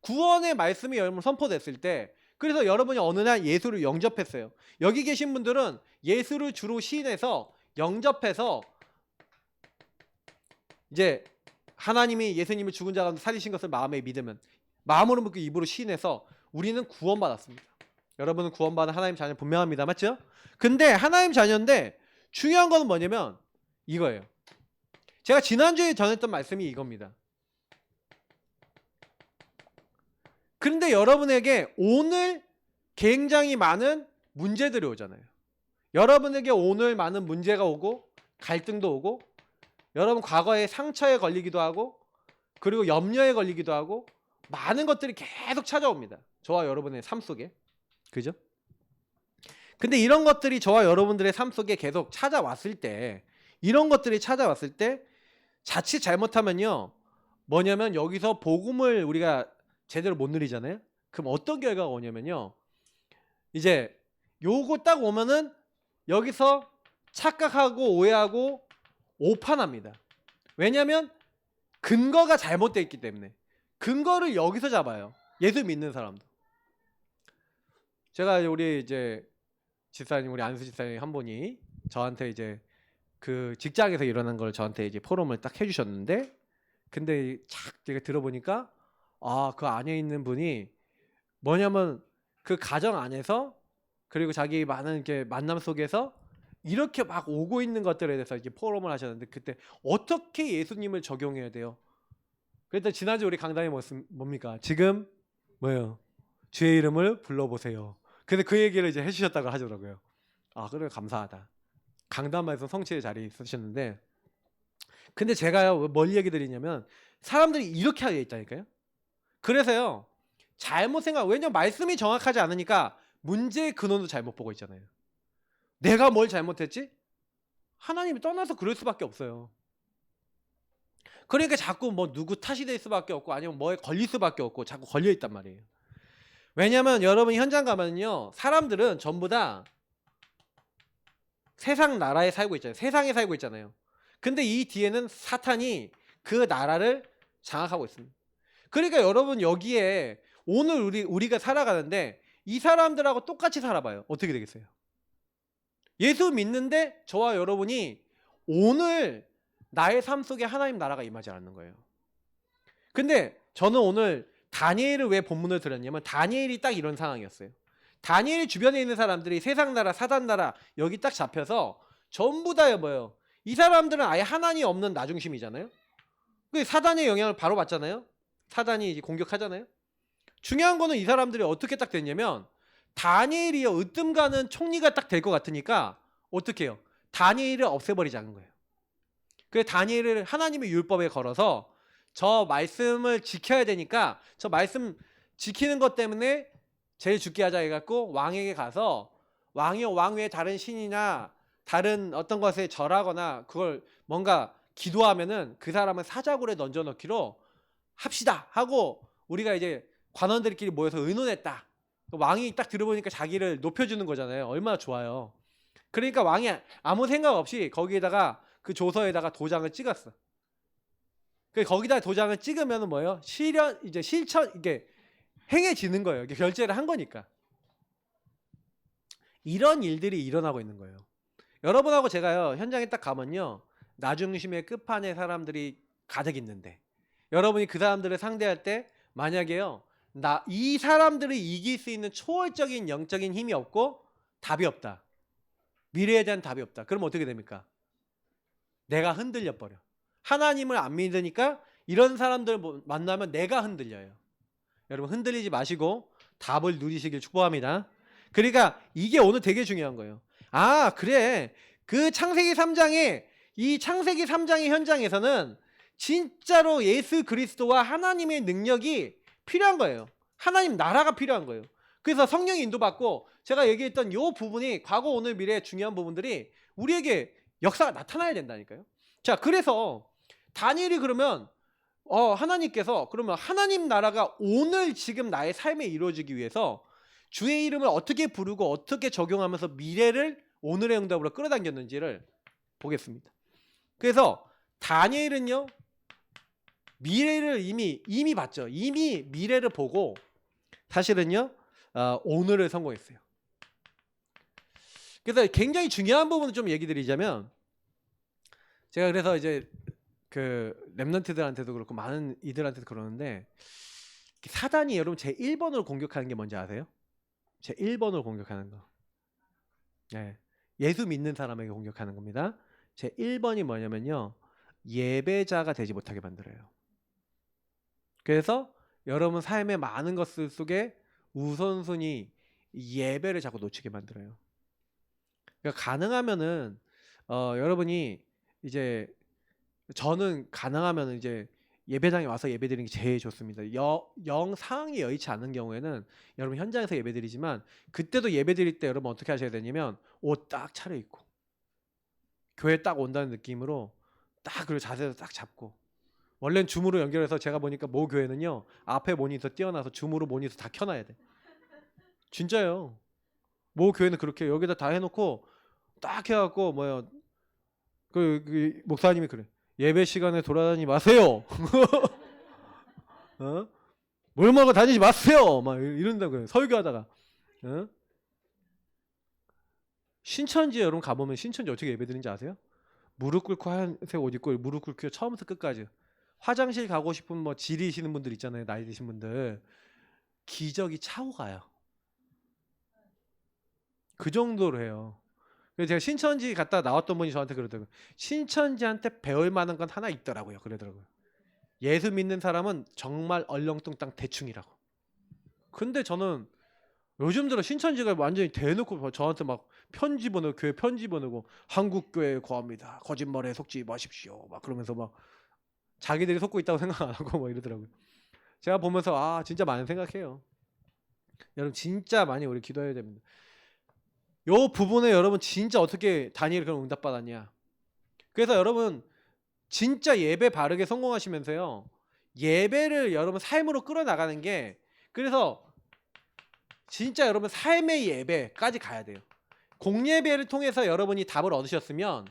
구원의 말씀이 여러분 선포됐을 때, 그래서 여러분이 어느 날 예수를 영접했어요. 여기 계신 분들은 예수를 주로 시인해서 영접해서 이제 하나님이 예수님을 죽은 자 가운데 살리신 것을 마음에 믿으면, 마음으로 믿고 입으로 시인해서 우리는 구원받았습니다. 여러분은 구원받은 하나님 자녀 분명합니다. 맞죠? 근데 하나님 자녀인데 중요한 거는 뭐냐면 이거예요. 제가 지난주에 전했던 말씀이 이겁니다. 그런데 여러분에게 오늘 굉장히 많은 문제들이 오잖아요. 여러분에게 오늘 많은 문제가 오고 갈등도 오고, 여러분 과거에 상처에 걸리기도 하고, 그리고 염려에 걸리기도 하고, 많은 것들이 계속 찾아옵니다. 저와 여러분의 삶 속에. 그죠? 근데 이런 것들이 저와 여러분들의 삶 속에 계속 찾아왔을 때, 이런 것들이 찾아왔을 때 자칫 잘못하면요, 뭐냐면 여기서 복음을 우리가 제대로 못 누리잖아요. 그럼 어떤 결과가 오냐면요, 이제 요거 딱 오면은 여기서 착각하고 오해하고 오판합니다. 왜냐면 근거가 잘못되어 있기 때문에. 근거를 여기서 잡아요. 예수 믿는 사람도. 제가 우리 이제 집사님, 우리 안수 집사님 한 분이 저한테 이제 그 직장에서 일어난 걸 저한테 이제 포럼을 딱 해주셨는데, 근데 착 제가 들어보니까 그 안에 있는 분이 뭐냐면 그 가정 안에서, 그리고 자기 많은 이렇게 만남 속에서 이렇게 막 오고 있는 것들에 대해서 이렇게 포럼을 하셨는데, 그때 어떻게 예수님을 적용해야 돼요? 그랬더니 지난주 우리 강단이 뭡니까? 지금 뭐예요? 주의 이름을 불러보세요. 근데 그 얘기를 이제 해주셨다고 하더라고요. 그래, 감사하다. 강단마에서 성취의 자리에 있으셨는데, 근데 제가요, 뭘 얘기 드리냐면 사람들이 이렇게 하게 있다니까요. 그래서요, 잘못 왜냐면 말씀이 정확하지 않으니까 문제의 근원도 잘못 보고 있잖아요. 내가 뭘 잘못했지? 하나님이 떠나서 그럴 수밖에 없어요. 그러니까 자꾸 뭐 누구 탓이 될 수밖에 없고, 아니면 뭐에 걸릴 수밖에 없고, 자꾸 걸려 있단 말이에요. 왜냐면 여러분 현장 가면요, 사람들은 전부 다 세상 나라에 살고 있잖아요. 세상에 살고 있잖아요. 근데 이 뒤에는 사탄이 그 나라를 장악하고 있습니다. 그러니까 여러분 여기에 오늘 우리가 살아가는데 이 사람들하고 똑같이 살아봐요. 어떻게 되겠어요? 예수 믿는데 저와 여러분이 오늘 나의 삶 속에 하나님 나라가 임하지 않는 거예요. 근데 저는 오늘 다니엘을 왜 본문을 들었냐면, 다니엘이 딱 이런 상황이었어요. 다니엘 주변에 있는 사람들이 세상 나라, 사단 나라 여기 딱 잡혀서 전부 다 뭐예요? 이 사람들은 아예 하나님 없는 나중심이잖아요. 그 사단의 영향을 바로 받잖아요. 사단이 이제 공격하잖아요. 중요한 거는 이 사람들이 어떻게 딱 됐냐면, 다니엘이요, 으뜸 가는 총리가 딱 될 것 같으니까 어떻게 해요? 다니엘을 없애버리자는 거예요. 그래서 다니엘을 하나님의 율법에 걸어서 저 말씀을 지켜야 되니까 저 말씀 지키는 것 때문에 제일 죽게 하자 해갖고 왕에게 가서 왕이요, 왕 외에 다른 신이나 다른 어떤 것에 절하거나 그걸 뭔가 기도하면은 그 사람은 사자굴에 던져넣기로 합시다 하고, 우리가 이제 관원들끼리 모여서 의논했다. 왕이 딱 들어보니까 자기를 높여주는 거잖아요. 얼마나 좋아요. 그러니까 왕이 아무 생각 없이 거기에다가 그 조서에다가 도장을 찍었어. 거기다 도장을 찍으면 뭐예요? 실천 이게 행해지는 거예요. 이게 결제를 한 거니까. 이런 일들이 일어나고 있는 거예요. 여러분하고 제가요, 현장에 딱 가면요, 나중심의 끝판에 사람들이 가득 있는데, 여러분이 그 사람들을 상대할 때 만약에요, 이 사람들을 이길 수 있는 초월적인 영적인 힘이 없고 답이 없다, 미래에 대한 답이 없다, 그럼 어떻게 됩니까? 내가 흔들려 버려. 하나님을 안 믿으니까 이런 사람들 만나면 내가 흔들려요. 여러분 흔들리지 마시고 답을 누리시길 축복합니다. 그러니까 이게 오늘 되게 중요한 거예요. 그래, 그 창세기 3장에 이 창세기 3장의 현장에서는 진짜로 예수 그리스도와 하나님의 능력이 필요한 거예요. 하나님 나라가 필요한 거예요. 그래서 성령이 인도받고, 제가 얘기했던 이 부분이 과거 오늘 미래의 중요한 부분들이 우리에게 역사가 나타나야 된다니까요. 자, 그래서 다니엘이 그러면 하나님께서 그러면 하나님 나라가 오늘 지금 나의 삶에 이루어지기 위해서 주의 이름을 어떻게 부르고 어떻게 적용하면서 미래를 오늘의 응답으로 끌어당겼는지를 보겠습니다. 그래서 다니엘은요, 미래를 이미 봤죠. 이미 미래를 보고 사실은요, 오늘을 성공했어요. 그래서 굉장히 중요한 부분을 좀 얘기 드리자면, 제가 그래서 이제 그 랩런트들한테도 그렇고 많은 이들한테도 그러는데, 사단이 여러분 제 1번으로 공격하는 게 뭔지 아세요? 제 1번으로 공격하는 거. 네. 예수 믿는 사람에게 공격하는 겁니다. 제 1번이 뭐냐면요, 예배자가 되지 못하게 만들어요. 그래서 여러분 삶의 많은 것들 속에 우선순위 예배를 자꾸 놓치게 만들어요. 그러니까 가능하면은 여러분이 이제, 저는 가능하면 이제 예배당에 와서 예배드리는 게 제일 좋습니다. 영 상황이 여의치 않는 경우에는 여러분 현장에서 예배드리지만, 그때도 예배드릴 때 여러분 어떻게 하셔야 되냐면 옷 딱 차려입고 교회 딱 온다는 느낌으로 딱, 그리고 자세도 딱 잡고. 원래는 줌으로 연결해서 제가 보니까 모 교회는요, 앞에 모니터 띄워놔서 줌으로 모니터 다 켜놔야 돼. 진짜요. 모 교회는 그렇게 여기다 다 해놓고 딱 해갖고 그 목사님이 그래, 예배 시간에 돌아다니지 마세요. 뭘 먹어 다니지 마세요. 막 이런다고요, 설교하다가. 신천지에 여러분 가보면 신천지 어떻게 예배드리는지 아세요? 무릎 꿇고 하얀색 옷 입고 무릎 꿇고 처음부터 끝까지. 화장실 가고 싶은 지리시는 분들 있잖아요, 나이 드신 분들. 기저귀 차고 가요. 그 정도로 해요. 그래서 제가 신천지 갔다 나왔던 분이 저한테 그러더라고요. 신천지한테 배울 만한 건 하나 있더라고요. 그러더라고요. 예수 믿는 사람은 정말 얼렁뚱땅 대충이라고. 근데 저는 요즘 들어 신천지가 완전히 대놓고 저한테 막 편지 보내고, 교회 편지 보내고, 한국교회에 거합니다, 거짓말에 속지 마십시오, 막 그러면서 막 자기들이 속고 있다고 생각 안 하고 막 이러더라고요. 제가 보면서 진짜 많이 생각해요. 여러분 진짜 많이 우리 기도해야 됩니다. 요 부분에 여러분 진짜 어떻게 다니엘 그런 응답 받았냐. 그래서 여러분 진짜 예배 바르게 성공하시면서요, 예배를 여러분 삶으로 끌어나가는 게, 그래서 진짜 여러분 삶의 예배까지 가야 돼요. 공예배를 통해서 여러분이 답을 얻으셨으면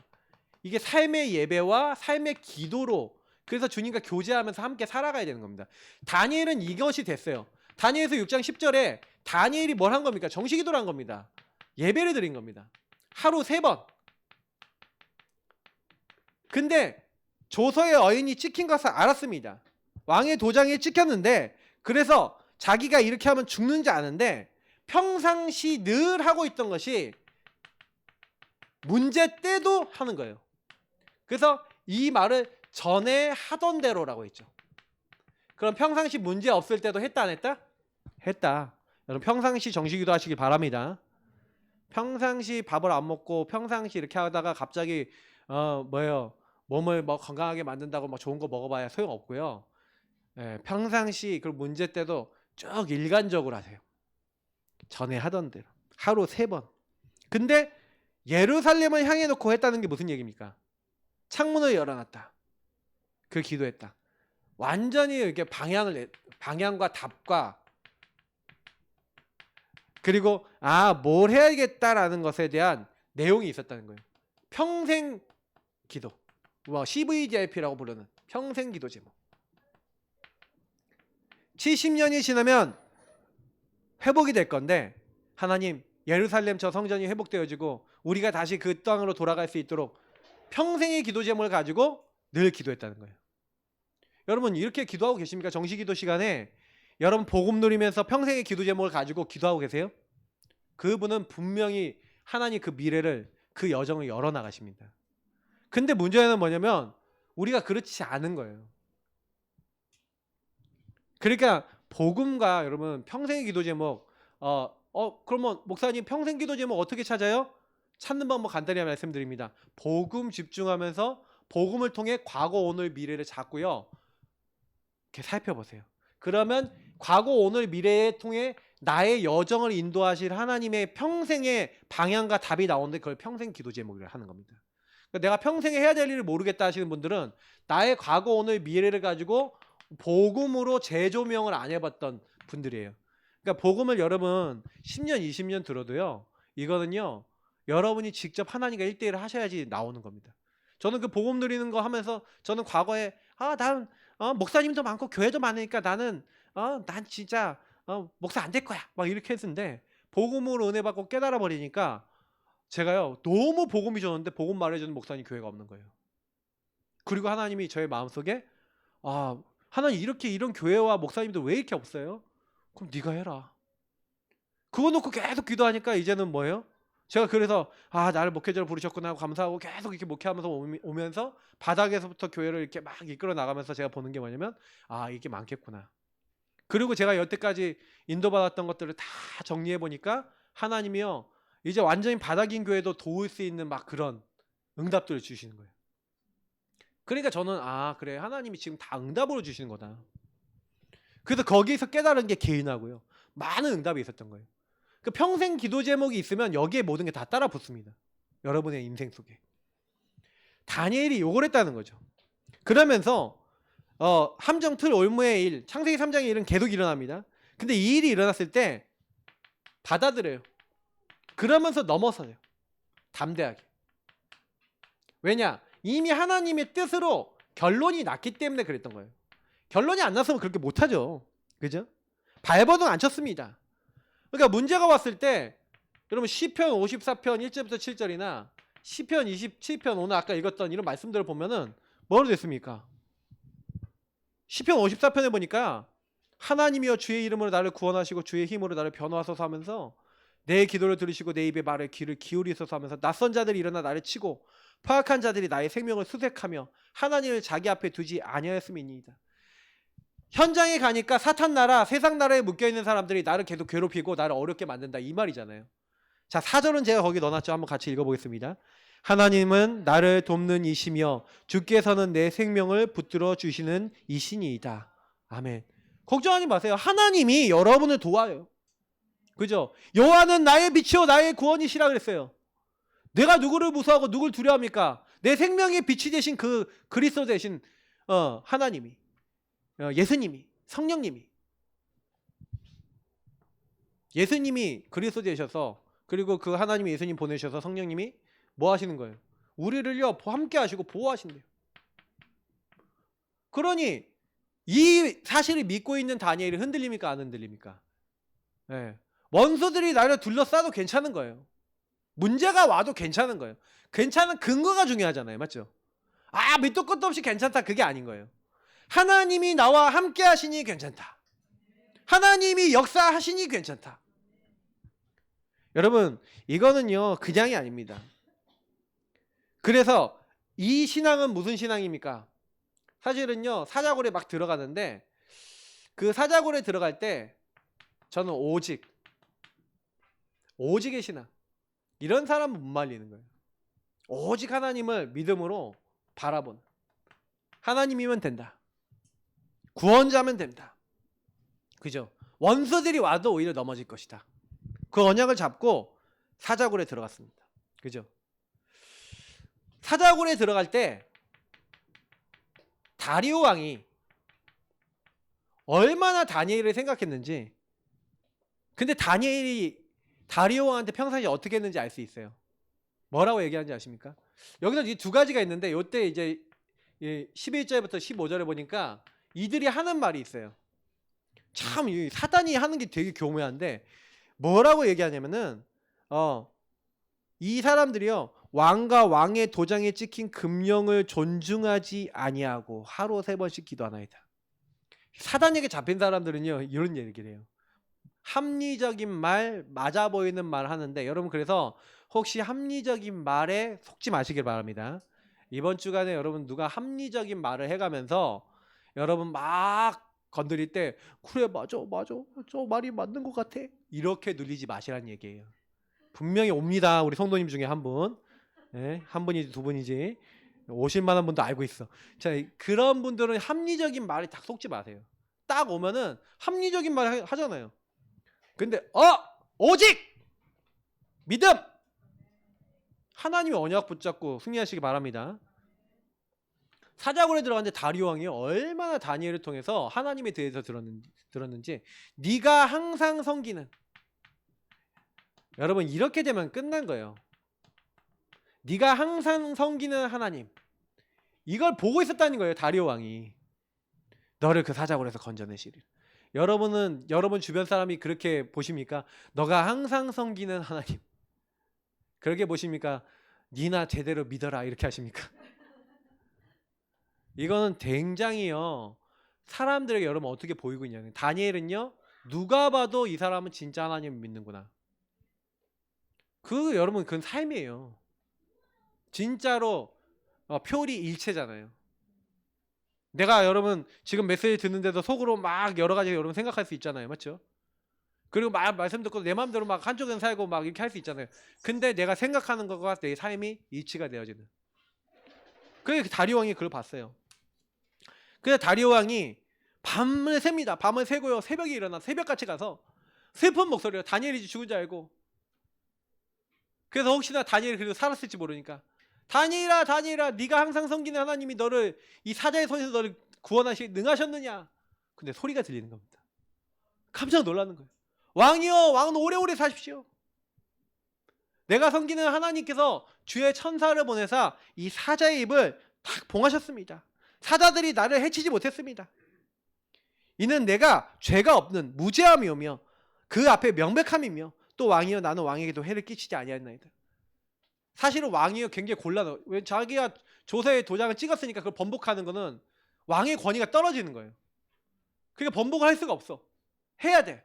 이게 삶의 예배와 삶의 기도로, 그래서 주님과 교제하면서 함께 살아가야 되는 겁니다. 다니엘은 이것이 됐어요. 다니엘서 6장 10절에 다니엘이 뭘 한 겁니까? 정식기도를 한 겁니다. 예배를 드린 겁니다. 하루 3번. 근데 조서의 어인이 찍힌 것을 알았습니다. 왕의 도장에 찍혔는데, 그래서 자기가 이렇게 하면 죽는지 아는데 평상시 늘 하고 있던 것이 문제 때도 하는 거예요. 그래서 이 말을 전에 하던 대로라고 했죠. 그럼 평상시 문제 없을 때도 했다 안 했다? 했다. 여러분 평상시 정식기도 하시길 바랍니다. 평상시 밥을 안 먹고 평상시 이렇게 하다가 갑자기 몸을 건강하게 만든다고 좋은 거 먹어봐야 소용없고요. 평상시 그 문제 때도 쭉 일관적으로 하세요. 전에 하던 대로 하루 3번. 근데 예루살렘을 향해 놓고 했다는 게 무슨 얘기입니까? 창문을 열어놨다. 그 기도했다. 완전히 이렇게 방향과 답과, 그리고 뭘 해야겠다라는 것에 대한 내용이 있었다는 거예요. 평생 기도, CVGIP라고 부르는 평생 기도 제목. 70년이 지나면 회복이 될 건데, 하나님 예루살렘 저 성전이 회복되어지고 우리가 다시 그 땅으로 돌아갈 수 있도록 평생의 기도 제목을 가지고 늘 기도했다는 거예요. 여러분 이렇게 기도하고 계십니까? 정식기도 시간에 여러분 복음 누리면서 평생의 기도 제목을 가지고 기도하고 계세요? 그분은 분명히 하나님 그 미래를, 그 여정을 열어나가십니다. 근데 문제는 뭐냐면 우리가 그렇지 않은 거예요. 그러니까 복음과 여러분 평생의 기도 제목, 그러면 목사님 평생 기도 제목 어떻게 찾아요? 찾는 방법 간단히 말씀드립니다. 복음 집중하면서 복음을 통해 과거, 오늘, 미래를 찾고요. 이렇게 살펴보세요. 그러면 과거, 오늘, 미래에 통해 나의 여정을 인도하실 하나님의 평생의 방향과 답이 나오는데 그걸 평생 기도 제목이라 하는 겁니다. 그러니까 내가 평생에 해야 될 일을 모르겠다 하시는 분들은 나의 과거, 오늘, 미래를 가지고 복음으로 재조명을 안 해봤던 분들이에요. 그러니까 복음을 여러분 10년, 20년 들어도요. 이거는요. 여러분이 직접 하나님과 1대1을 하셔야지 나오는 겁니다. 저는 그 복음 누리는 거 하면서 저는 과거에 난 목사님도 많고 교회도 많으니까 난 진짜 목사 안 될 거야 막 이렇게 했는데 복음으로 은혜 받고 깨달아 버리니까 제가요 너무 복음이 좋은데 복음 말해주는 목사님 교회가 없는 거예요. 그리고 하나님이 저의 마음속에 하나님 이런 교회와 목사님들 왜 이렇게 없어요? 그럼 네가 해라. 그거 놓고 계속 기도하니까 이제는 뭐예요? 제가 그래서 나를 목회자로 부르셨구나 하고 감사하고 계속 이렇게 목회하면서 오면서 바닥에서부터 교회를 이렇게 막 이끌어 나가면서 제가 보는 게 뭐냐면 이게 많겠구나. 그리고 제가 여태까지 인도받았던 것들을 다 정리해 보니까 하나님이요 이제 완전히 바닥인 교회도 도울 수 있는 막 그런 응답들을 주시는 거예요. 그러니까 저는 그래 하나님이 지금 다 응답으로 주시는 거다. 그래서 거기에서 깨달은 게 개인하고요 많은 응답이 있었던 거예요. 그 평생 기도 제목이 있으면 여기에 모든 게 다 따라 붙습니다. 여러분의 인생 속에. 다니엘이 요걸 했다는 거죠. 그러면서 함정 틀 올무의 일, 창세기 3장의 일은 계속 일어납니다. 근데 이 일이 일어났을 때 받아들여요. 그러면서 넘어서요. 담대하게. 왜냐? 이미 하나님의 뜻으로 결론이 났기 때문에 그랬던 거예요. 결론이 안 났으면 그렇게 못하죠. 그죠? 발버둥 안 쳤습니다. 그러니까 문제가 왔을 때 여러분 시편 54편 1절부터 7절이나 시편 27편 오늘 아까 읽었던 이런 말씀들을 보면은 뭐로 됐습니까? 시편 54편에 보니까 하나님이여 주의 이름으로 나를 구원하시고 주의 힘으로 나를 변호하소서 하면서 내 기도를 들으시고 내 입의 말에 귀를 기울이소서 하면서 낯선 자들이 일어나 나를 치고 파악한 자들이 나의 생명을 수색하며 하나님을 자기 앞에 두지 아니하였음이니이다. 현장에 가니까 사탄 나라, 세상 나라에 묶여있는 사람들이 나를 계속 괴롭히고 나를 어렵게 만든다 이 말이잖아요. 자 4절은 제가 거기 넣어놨죠. 한번 같이 읽어보겠습니다. 하나님은 나를 돕는 이시며 주께서는 내 생명을 붙들어 주시는 이신이이다. 아멘. 걱정하지 마세요. 하나님이 여러분을 도와요. 그죠? 여호와는 나의 빛이요 나의 구원이시라 그랬어요. 내가 누구를 무서워하고 누구를 두려워합니까? 내 생명의 빛이 되신 그 그리스도 되신 하나님이 예수님이 성령님이 예수님이 그리스도 되셔서 그리고 그 하나님이 예수님 보내셔서 성령님이 뭐 하시는 거예요? 우리를요 함께 하시고 보호하신대요. 그러니 이 사실을 믿고 있는 다니엘이 흔들립니까 안 흔들립니까? 네. 원수들이 나를 둘러싸도 괜찮은 거예요. 문제가 와도 괜찮은 거예요. 괜찮은 근거가 중요하잖아요. 맞죠? 밑도 끝도 없이 괜찮다 그게 아닌 거예요. 하나님이 나와 함께 하시니 괜찮다. 하나님이 역사하시니 괜찮다. 여러분 이거는요 그냥이 아닙니다. 그래서 이 신앙은 무슨 신앙입니까? 사실은요 사자굴에 막 들어가는데 그 사자굴에 들어갈 때 저는 오직의 신앙 이런 사람은 못 말리는 거예요. 오직 하나님을 믿음으로 바라보는 하나님이면 된다. 구원자면 된다. 그죠? 원수들이 와도 오히려 넘어질 것이다. 그 언약을 잡고 사자굴에 들어갔습니다. 그죠? 사자굴에 들어갈 때 다리오 왕이 얼마나 다니엘을 생각했는지 근데 다니엘이 다리오 왕한테 평상시에 어떻게 했는지 알 수 있어요. 뭐라고 얘기하는지 아십니까? 여기서 이 두 가지가 있는데 이때 이제 11절부터 15절에 보니까 이들이 하는 말이 있어요. 참 사단이 하는 게 되게 교묘한데 뭐라고 얘기하냐면은 이 사람들이요 왕과 왕의 도장에 찍힌 금령을 존중하지 아니하고 하루 3번씩 기도하나이다. 사단에게 잡힌 사람들은요 이런 얘기를 해요. 합리적인 말, 맞아 보이는 말 하는데 여러분 그래서 혹시 합리적인 말에 속지 마시길 바랍니다. 이번 주간에 여러분 누가 합리적인 말을 해가면서 여러분 막 건드릴 때 그래 맞아 저 말이 맞는 것 같아 이렇게 눌리지 마시라는 얘기예요. 분명히 옵니다. 우리 성도님 중에 한 분. 네, 한 분이지 두 분이지 오실 만한 분도 알고 있어. 자 그런 분들은 합리적인 말에 딱 속지 마세요. 딱 오면은 합리적인 말 하잖아요. 근데 오직 믿음. 하나님의 언약 붙잡고 승리하시기 바랍니다. 사자굴에 들어갔는데 다리오 왕이 얼마나 다니엘을 통해서 하나님에 대해서 들었는지 네가 항상 섬기는, 여러분 이렇게 되면 끝난 거예요. 네가 항상 섬기는 하나님, 이걸 보고 있었다는 거예요. 다리오 왕이 너를 그 사자굴에서 건져내시리라. 여러분 주변 사람이 그렇게 보십니까? 너가 항상 섬기는 하나님, 그렇게 보십니까? 니나 제대로 믿어라 이렇게 하십니까? 이거는 굉장히요, 사람들에게 여러분 어떻게 보이고 있냐면, 다니엘은요 누가 봐도 이 사람은 진짜 하나님을 믿는구나. 여러분 그건 삶이에요. 진짜로 표裏일체잖아요. 내가 여러분 지금 메시지 듣는데도 속으로 막 여러 가지 여러분 생각할 수 있잖아요. 맞죠? 그리고 막 말씀 듣고 내 마음대로 막 한쪽은 살고 막 이렇게 할 수 있잖아요. 근데 내가 생각하는 것과 내 삶이 일치가 되어지는. 그래서 다리오 왕이 그걸 봤어요. 그래서 다리오 왕이 밤을 셉니다. 밤을 새고요. 새벽에 일어나 새벽같이 가서 슬픈 목소리로 다니엘이 죽은 줄 알고, 그래서 혹시나 다니엘이 그래도 살았을지 모르니까 다니엘아 네가 항상 섬기는 하나님이 너를 이 사자의 손에서 너를 구원하시기 능하셨느냐. 근데 소리가 들리는 겁니다. 깜짝 놀라는 거예요. 왕이여, 왕은 오래오래 사십시오. 내가 섬기는 하나님께서 주의 천사를 보내사 이 사자의 입을 탁 봉하셨습니다. 사자들이 나를 해치지 못했습니다. 이는 내가 죄가 없는 무죄함이오며 그 앞에 명백함이며 또 왕이여 나는 왕에게도 해를 끼치지 아니하였나이다. 사실은 왕이요 굉장히 곤란해요. 왜? 자기가 조서에 도장을 찍었으니까 그걸 번복하는 거는 왕의 권위가 떨어지는 거예요. 그러니까 번복을 할 수가 없어. 해야 돼.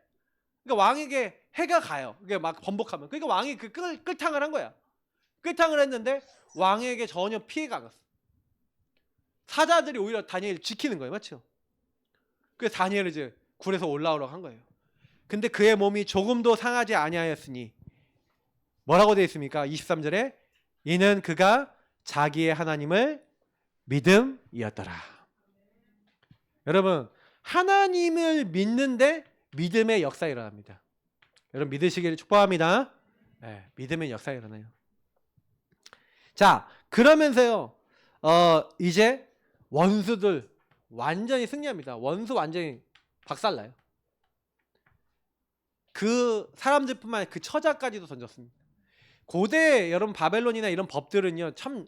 그러니까 왕에게 해가 가요. 그게 막 번복하면. 그러니까 왕이 그 끌탕을 한 거야. 끌탕을 했는데 왕에게 전혀 피해가 안 갔어. 사자들이 오히려 다니엘을 지키는 거예요. 맞죠? 그래서 다니엘을 이제 굴에서 올라오라고 한 거예요. 근데 그의 몸이 조금도 상하지 아니하였으니 뭐라고 되어 있습니까? 23절에 이는 그가 자기의 하나님을 믿음이었더라. 여러분 하나님을 믿는데 믿음의 역사가 일어납니다. 여러분 믿으시기를 축복합니다. 네, 믿음의 역사가 일어나요. 자, 그러면서요 이제 원수들 완전히 승리합니다. 원수 완전히 박살나요. 그 사람들뿐만 아니라 그 처자까지도 던졌습니다. 고대 여러분 바벨론이나 이런 법들은요 참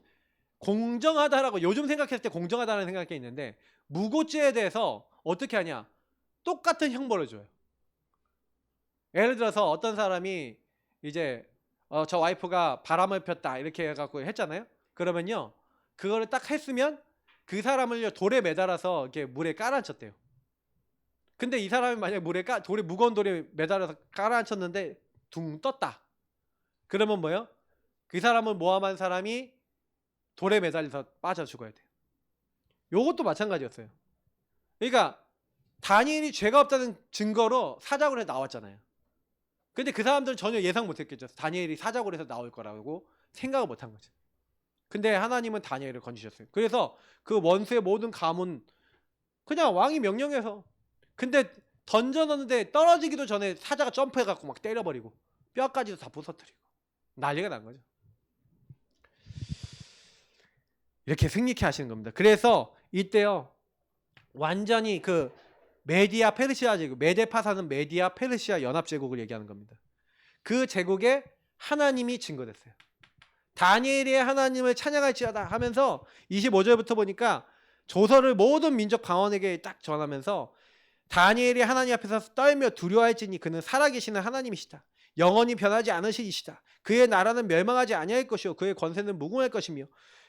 공정하다라고 요즘 생각했을 때 공정하다는 생각이 있는데, 무고죄에 대해서 어떻게 하냐, 똑같은 형벌을 줘요. 예를 들어서 어떤 사람이 이제 저 와이프가 바람을 폈다 이렇게 해갖고 했잖아요. 그러면요 그거를 딱 했으면 그 사람을 돌에 매달아서 이렇게 물에 깔아앉혔대요. 근데 이 사람이 만약에 무거운 돌에 매달아서 깔아앉혔는데 둥 떴다. 그러면 뭐예요? 그 사람을 모함한 사람이 돌에 매달려서 빠져 죽어야 돼요. 요것도 마찬가지였어요. 그러니까 다니엘이 죄가 없다는 증거로 사자굴에 나왔잖아요. 근데 그 사람들은 전혀 예상 못했겠죠. 다니엘이 사자굴에서 나올 거라고 생각을 못한 거죠. 근데 하나님은 다니엘을 건지셨어요. 그래서 그 원수의 모든 가문 그냥 왕이 명령해서, 근데 던져놨는데 떨어지기도 전에 사자가 점프해갖고 막 때려버리고 뼈까지도 다 부서뜨리고 난리가 난 거죠. 이렇게 승리케 하시는 겁니다. 그래서 이때요 완전히 그 메디아 페르시아 제국, 메데파사는 메디아 페르시아 연합 제국을 얘기하는 겁니다. 그 제국에 하나님이 증거됐어요. 다니엘이 하나님을 찬양할지어다 하면서 25절부터 보니까 조서를 모든 민족 방언에게 딱 전하면서 다니엘이 하나님 앞에서 떨며 두려워할지니 그는 살아계시는 하나님이시다. 영원히 변하지 않으시이시다. 그의 나라는 멸망하지 아니할 것이요 그의 권세는 무궁할 것이며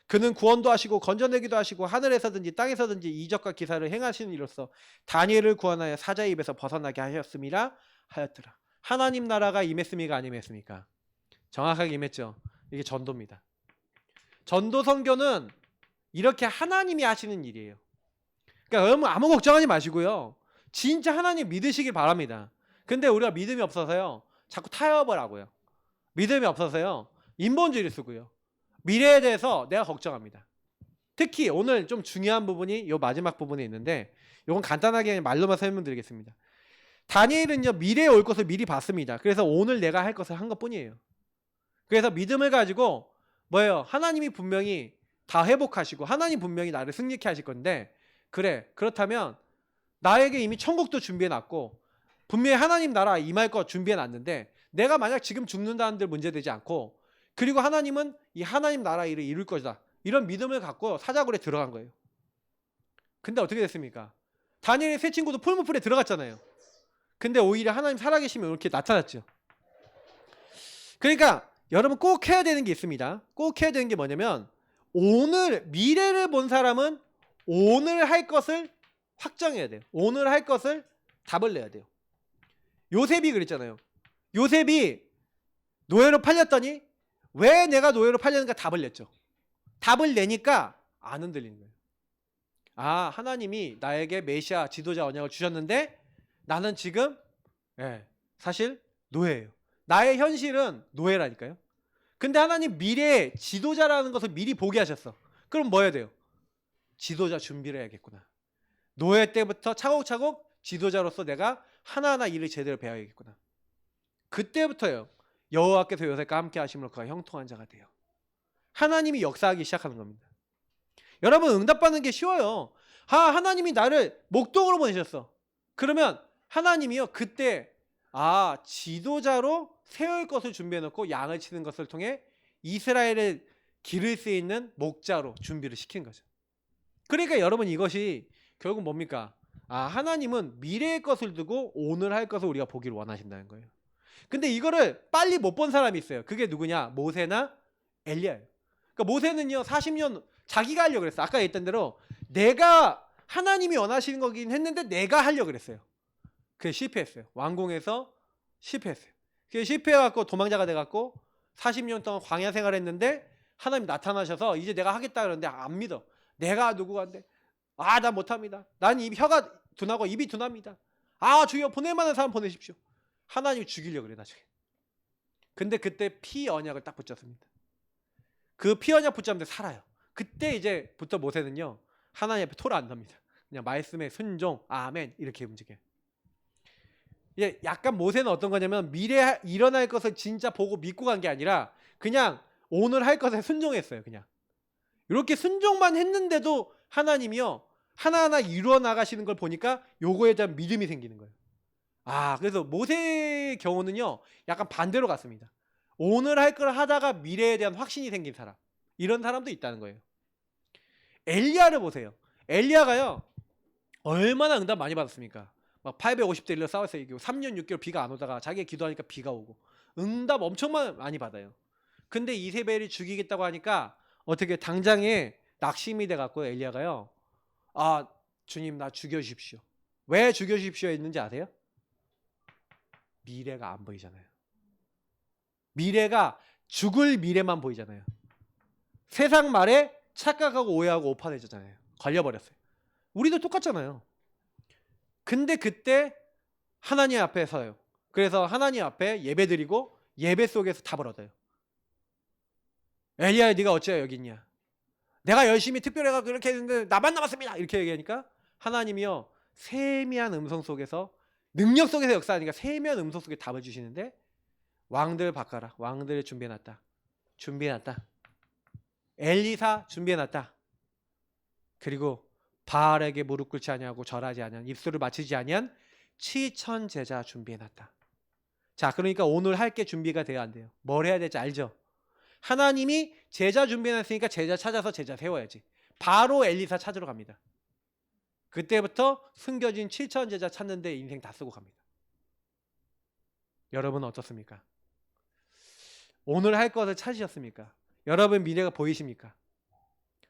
그는 구원도 하시고 건져내기도 하시고 하늘에서든지 땅에서든지 이적과 기사를 행하시는 이로써 다니엘을 구원하여 사자의 입에서 벗어나게 하셨음이라 하였더라. 하나님 나라가 임했습니까? 안 임했습니까? 정확하게 임했죠. 이게 전도입니다. 전도 선교는 이렇게 하나님이 하시는 일이에요. 그러니까 여러분 아무 걱정하지 마시고요. 진짜 하나님 믿으시길 바랍니다. 근데 우리가 믿음이 없어서요 자꾸 타협을 하고요. 믿음이 없어서요 인본주의를 쓰고요. 미래에 대해서 내가 걱정합니다. 특히 오늘 좀 중요한 부분이 이 마지막 부분에 있는데 이건 간단하게 말로만 설명드리겠습니다. 다니엘은요 미래에 올 것을 미리 봤습니다. 그래서 오늘 내가 할 것을 한 것뿐이에요. 그래서 믿음을 가지고 뭐예요? 하나님이 분명히 다 회복하시고 하나님 분명히 나를 승리케 하실 건데, 그래 그렇다면 나에게 이미 천국도 준비해놨고 분명히 하나님 나라 임할 것 준비해놨는데, 내가 만약 지금 죽는다는 들 문제되지 않고, 그리고 하나님은 이 하나님 나라 일을 이룰 것이다, 이런 믿음을 갖고 사자굴에 들어간 거예요. 근데 어떻게 됐습니까? 다니엘의 세 친구도 풀무풀에 들어갔잖아요. 근데 오히려 하나님 살아계시면 이렇게 나타났죠. 그러니까 여러분 꼭 해야 되는 게 있습니다. 꼭 해야 되는 게 뭐냐면, 오늘 미래를 본 사람은 오늘 할 것을 확정해야 돼요. 오늘 할 것을 답을 내야 돼요. 요셉이 그랬잖아요. 요셉이 노예로 팔렸더니 왜 내가 노예로 팔렸는가 답을 냈죠. 답을 내니까 안 흔들리는 거예요. 아, 하나님이 나에게 메시아 지도자 언약을 주셨는데 나는 지금 사실 노예예요. 나의 현실은 노예라니까요. 근데 하나님 미래의 지도자라는 것을 미리 보게 하셨어. 그럼 뭐 해야 돼요? 지도자 준비를 해야겠구나. 노예 때부터 차곡차곡 지도자로서 내가 하나하나 일을 제대로 배워야겠구나. 그때부터요, 여호와께서 요셉과 함께 하심으로 그가 형통한 자가 돼요. 하나님이 역사하기 시작하는 겁니다. 여러분 응답받는 게 쉬워요. 하나님이 나를 목동으로 보내셨어. 그러면 하나님이요 그때 지도자로 세울 것을 준비해놓고 양을 치는 것을 통해 이스라엘을 기를 수 있는 목자로 준비를 시킨 거죠. 그러니까 여러분 이것이 결국 뭡니까? 하나님은 미래의 것을 두고 오늘 할 것을 우리가 보기를 원하신다는 거예요. 근데 이거를 빨리 못 본 사람이 있어요. 그게 누구냐? 모세나 엘리야예요. 그러니까 모세는요 40년 자기가 하려고 그랬어. 아까 얘기했던 대로 내가 하나님이 원하시는 거긴 했는데 내가 하려고 그랬어요. 그게 실패했어요. 왕궁에서 실패했어요. 그게 실패해갖고 도망자가 돼갖고 40년 동안 광야 생활했는데 하나님 나타나셔서 이제 내가 하겠다 그러는데 안 믿어. 내가 누구한데? 나 못합니다. 난 혀가 둔하고 입이 둔합니다. 주여 보낼 만한 사람 보내십시오. 하나님이 죽이려고 그래 나중에. 근데 그때 피 언약을 딱 붙잡습니다. 그 피 언약 붙잡는데 살아요. 그때 이제부터 모세는요 하나님 앞에 토를 안 납니다. 그냥 말씀에 순종, 아멘 이렇게 움직여요. 약간 모세는 어떤 거냐면 미래에 일어날 것을 진짜 보고 믿고 간 게 아니라 그냥 오늘 할 것에 순종했어요. 그냥 이렇게 순종만 했는데도 하나님이요 하나하나 이루어 나가시는 걸 보니까 요거에 대한 믿음이 생기는 거예요. 그래서 모세의 경우는요 약간 반대로 갔습니다. 오늘 할 걸 하다가 미래에 대한 확신이 생긴 사람, 이런 사람도 있다는 거예요. 엘리야를 보세요. 엘리야가요 얼마나 응답 많이 받았습니까? 막 850대 1로 싸워서 이기고 3년 6개월 비가 안 오다가 자기가 기도하니까 비가 오고 응답 엄청 많이 받아요. 근데 이세벨이 죽이겠다고 하니까 어떻게 당장에 낙심이 돼갖고 엘리야가요 주님 나 죽여주십시오. 왜 죽여주십시오 했는지 아세요? 미래가 안 보이잖아요. 미래가 죽을 미래만 보이잖아요. 세상 말에 착각하고 오해하고 오판해졌잖아요. 걸려버렸어요. 우리도 똑같잖아요. 근데 그때 하나님 앞에 서요. 그래서 하나님 앞에 예배드리고 예배 속에서 답을 얻어요. 엘리야 네가 어째 여기 있냐? 내가 열심히 특별해가 그렇게 했는데 나만 남았습니다. 이렇게 얘기하니까 하나님이요 세미한 음성 속에서 능력 속에서 역사하니까 세미한 음성 속에 답을 주시는데, 왕들 바꿔라. 왕들 준비해놨다. 엘리사 준비해놨다. 그리고 바알에게 무릎 꿇지 아니하고 절하지 아니한 입술을 맞추지 아니한 치천 제자 준비해놨다. 자, 그러니까 오늘 할 게 준비가 돼야 안 돼요. 뭘 해야 될지 알죠? 하나님이 제자 준비해놨으니까 제자 찾아서 제자 세워야지. 바로 엘리사 찾으러 갑니다. 그때부터 숨겨진 7천 제자 찾는데 인생 다 쓰고 갑니다. 여러분은 어떻습니까? 오늘 할 것을 찾으셨습니까? 여러분 미래가 보이십니까?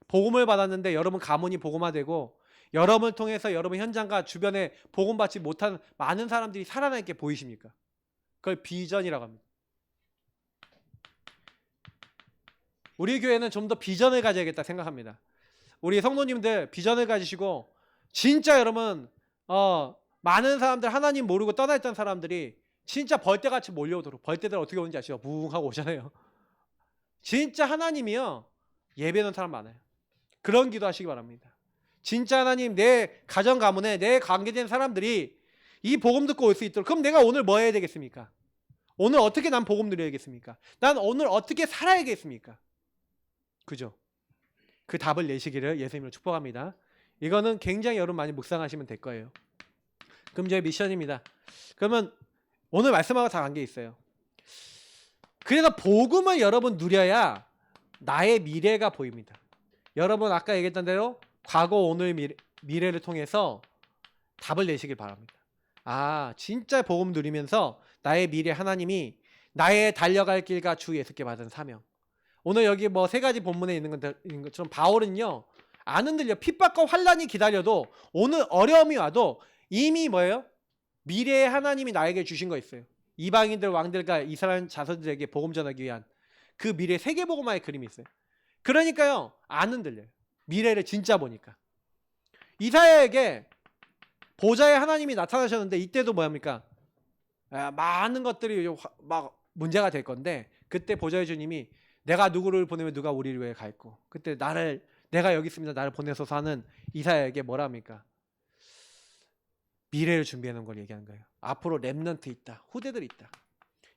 복음을 받았는데 여러분 가문이 복음화되고 여러분을 통해서 여러분 현장과 주변에 복음받지 못한 많은 사람들이 살아날 게 보이십니까? 그걸 비전이라고 합니다. 우리 교회는 좀 더 비전을 가져야겠다 생각합니다. 우리 성도님들 비전을 가지시고 진짜 여러분 많은 사람들 하나님 모르고 떠나있던 사람들이 진짜 벌떼같이 몰려오도록, 벌떼들 어떻게 오는지 아시죠? 뭉 하고 오잖아요. 진짜 하나님이요 예배하는 사람 많아요. 그런 기도 하시기 바랍니다. 진짜 하나님 내 가정 가문에 내 관계된 사람들이 이 복음 듣고 올 수 있도록. 그럼 내가 오늘 뭐 해야 되겠습니까? 오늘 어떻게 난 복음 누려야겠습니까? 난 오늘 어떻게 살아야겠습니까? 그죠? 그 답을 내시기를 예수님으로 축복합니다. 이거는 굉장히 여러분 많이 묵상하시면 될 거예요. 그럼 저의 미션입니다. 그러면 오늘 말씀하고 다 관계 있어요. 그래서 복음을 여러분 누려야 나의 미래가 보입니다. 여러분 아까 얘기했던 대로 과거, 오늘, 미래를 통해서 답을 내시길 바랍니다. 아, 진짜 복음 누리면서 나의 미래 하나님이 나의 달려갈 길과 주 예수께 받은 사명. 오늘 여기 뭐 세 가지 본문에 있는 것처럼 바울은요, 안 흔들려. 핍박과 환란이 기다려도 오늘 어려움이 와도 이미 뭐예요? 미래의 하나님이 나에게 주신 거 있어요. 이방인들 왕들과 이스라엘 자손들에게 복음 전하기 위한 그 미래 세계복음화의 그림이 있어요. 그러니까요, 안 흔들려요. 미래를 진짜 보니까. 이사야에게 보좌의 하나님이 나타나셨는데 이때도 뭐합니까? 많은 것들이 막 문제가 될 건데 그때 보좌의 주님이 내가 누구를 보내면 누가 우리를 위해 갈고, 그때 내가 여기 있습니다. 나를 보내소서 하는 이사야에게 뭐라 합니까? 미래를 준비해 놓은 걸 얘기하는 거예요. 앞으로 렘넌트 있다. 후대들이 있다.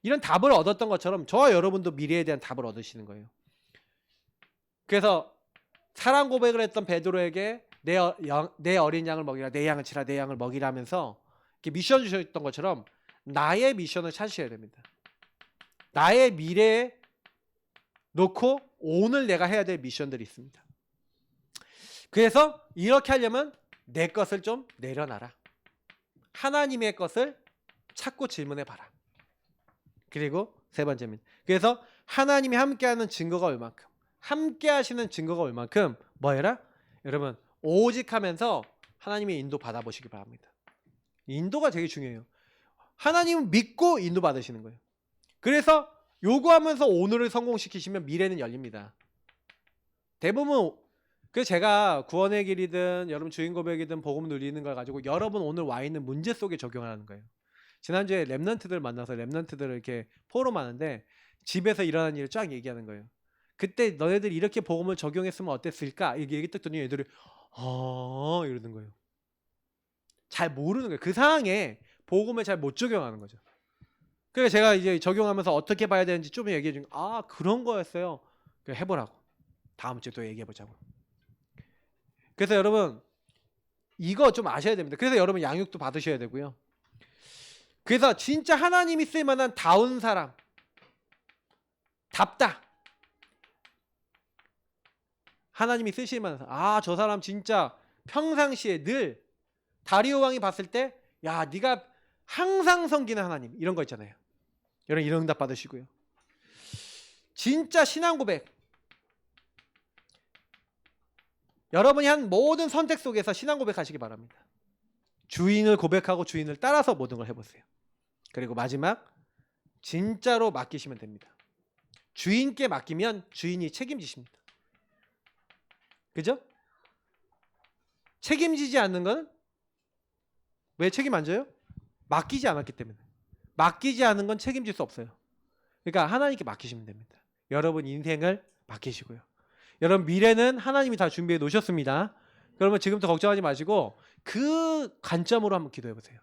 이런 답을 얻었던 것처럼 저와 여러분도 미래에 대한 답을 얻으시는 거예요. 그래서 사랑 고백을 했던 베드로에게 내 어린 양을 먹이라, 내 양을 치라, 내 양을 먹이라 하면서 이렇게 미션 주셨던 것처럼 나의 미션을 찾으셔야 됩니다. 나의 미래에 놓고 오늘 내가 해야 될 미션들이 있습니다. 그래서 이렇게 하려면 내 것을 좀 내려놔라. 하나님의 것을 찾고 질문해 봐라. 그리고 세 번째입니다. 그래서 하나님이 함께하는 증거가 얼만큼, 함께 하시는 증거가 얼만큼 뭐 해라? 여러분 오직 하면서 하나님의 인도 받아보시기 바랍니다. 인도가 되게 중요해요. 하나님은 믿고 인도 받으시는 거예요. 그래서 요구하면서 오늘을 성공시키시면 미래는 열립니다. 대부분 그래서 제가 구원의 길이든 여러분 주인 고백이든 복음 누리는 걸 가지고 여러분 오늘 와 있는 문제 속에 적용하는 거예요. 지난주에 랩런트들 만나서 랩런트들을 이렇게 포럼하는데 집에서 일어난 일을 쫙 얘기하는 거예요. 그때 너네들 이렇게 복음을 적용했으면 어땠을까? 이렇게 얘기 듣더니 애들이 이러는 거예요. 잘 모르는 거예요. 그 상황에 복음을 잘 못 적용하는 거죠. 그래서 제가 이제 적용하면서 어떻게 봐야 되는지 좀 얘기해 준 거. 그런 거였어요. 해보라고. 다음 주에 또 얘기해 보자고. 그래서 여러분 이거 좀 아셔야 됩니다. 그래서 여러분 양육도 받으셔야 되고요. 그래서 진짜 하나님이 쓸 만한 다운 사람, 답다. 하나님이 쓰실 만한 사람. 저 사람 진짜 평상시에 늘 다리오 왕이 봤을 때 야, 네가 항상 섬기는 하나님, 이런 거 있잖아요. 여러분 이런 응답 받으시고요. 진짜 신앙 고백. 여러분이 한 모든 선택 속에서 신앙 고백하시기 바랍니다. 주인을 고백하고 주인을 따라서 모든 걸 해보세요. 그리고 마지막, 진짜로 맡기시면 됩니다. 주인께 맡기면 주인이 책임지십니다. 그죠? 책임지지 않는 건 왜 책임 안 져요? 맡기지 않았기 때문에. 맡기지 않은 건 책임질 수 없어요. 그러니까 하나님께 맡기시면 됩니다. 여러분 인생을 맡기시고요. 여러분 미래는 하나님이 다 준비해 놓으셨습니다. 그러면 지금부터 걱정하지 마시고 그 관점으로 한번 기도해 보세요.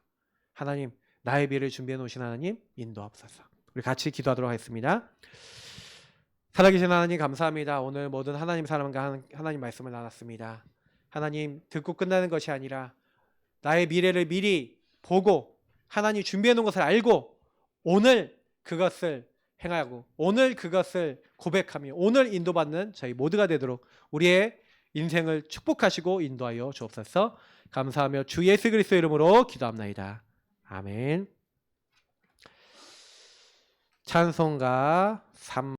하나님, 나의 미래를 준비해 놓으신 하나님 인도하옵소서. 우리 같이 기도하도록 하겠습니다. 살아계신 하나님 감사합니다. 오늘 모든 하나님 사람과 하나님 말씀을 나눴습니다. 하나님, 듣고 끝나는 것이 아니라 나의 미래를 미리 보고 하나님 준비해 놓은 것을 알고 오늘 그것을 행하고 오늘 그것을 고백하며 오늘 인도받는 저희 모두가 되도록 우리의 인생을 축복하시고 인도하여 주옵소서. 감사하며 주 예수 그리스도 이름으로 기도합나이다. 아멘. 찬송가 3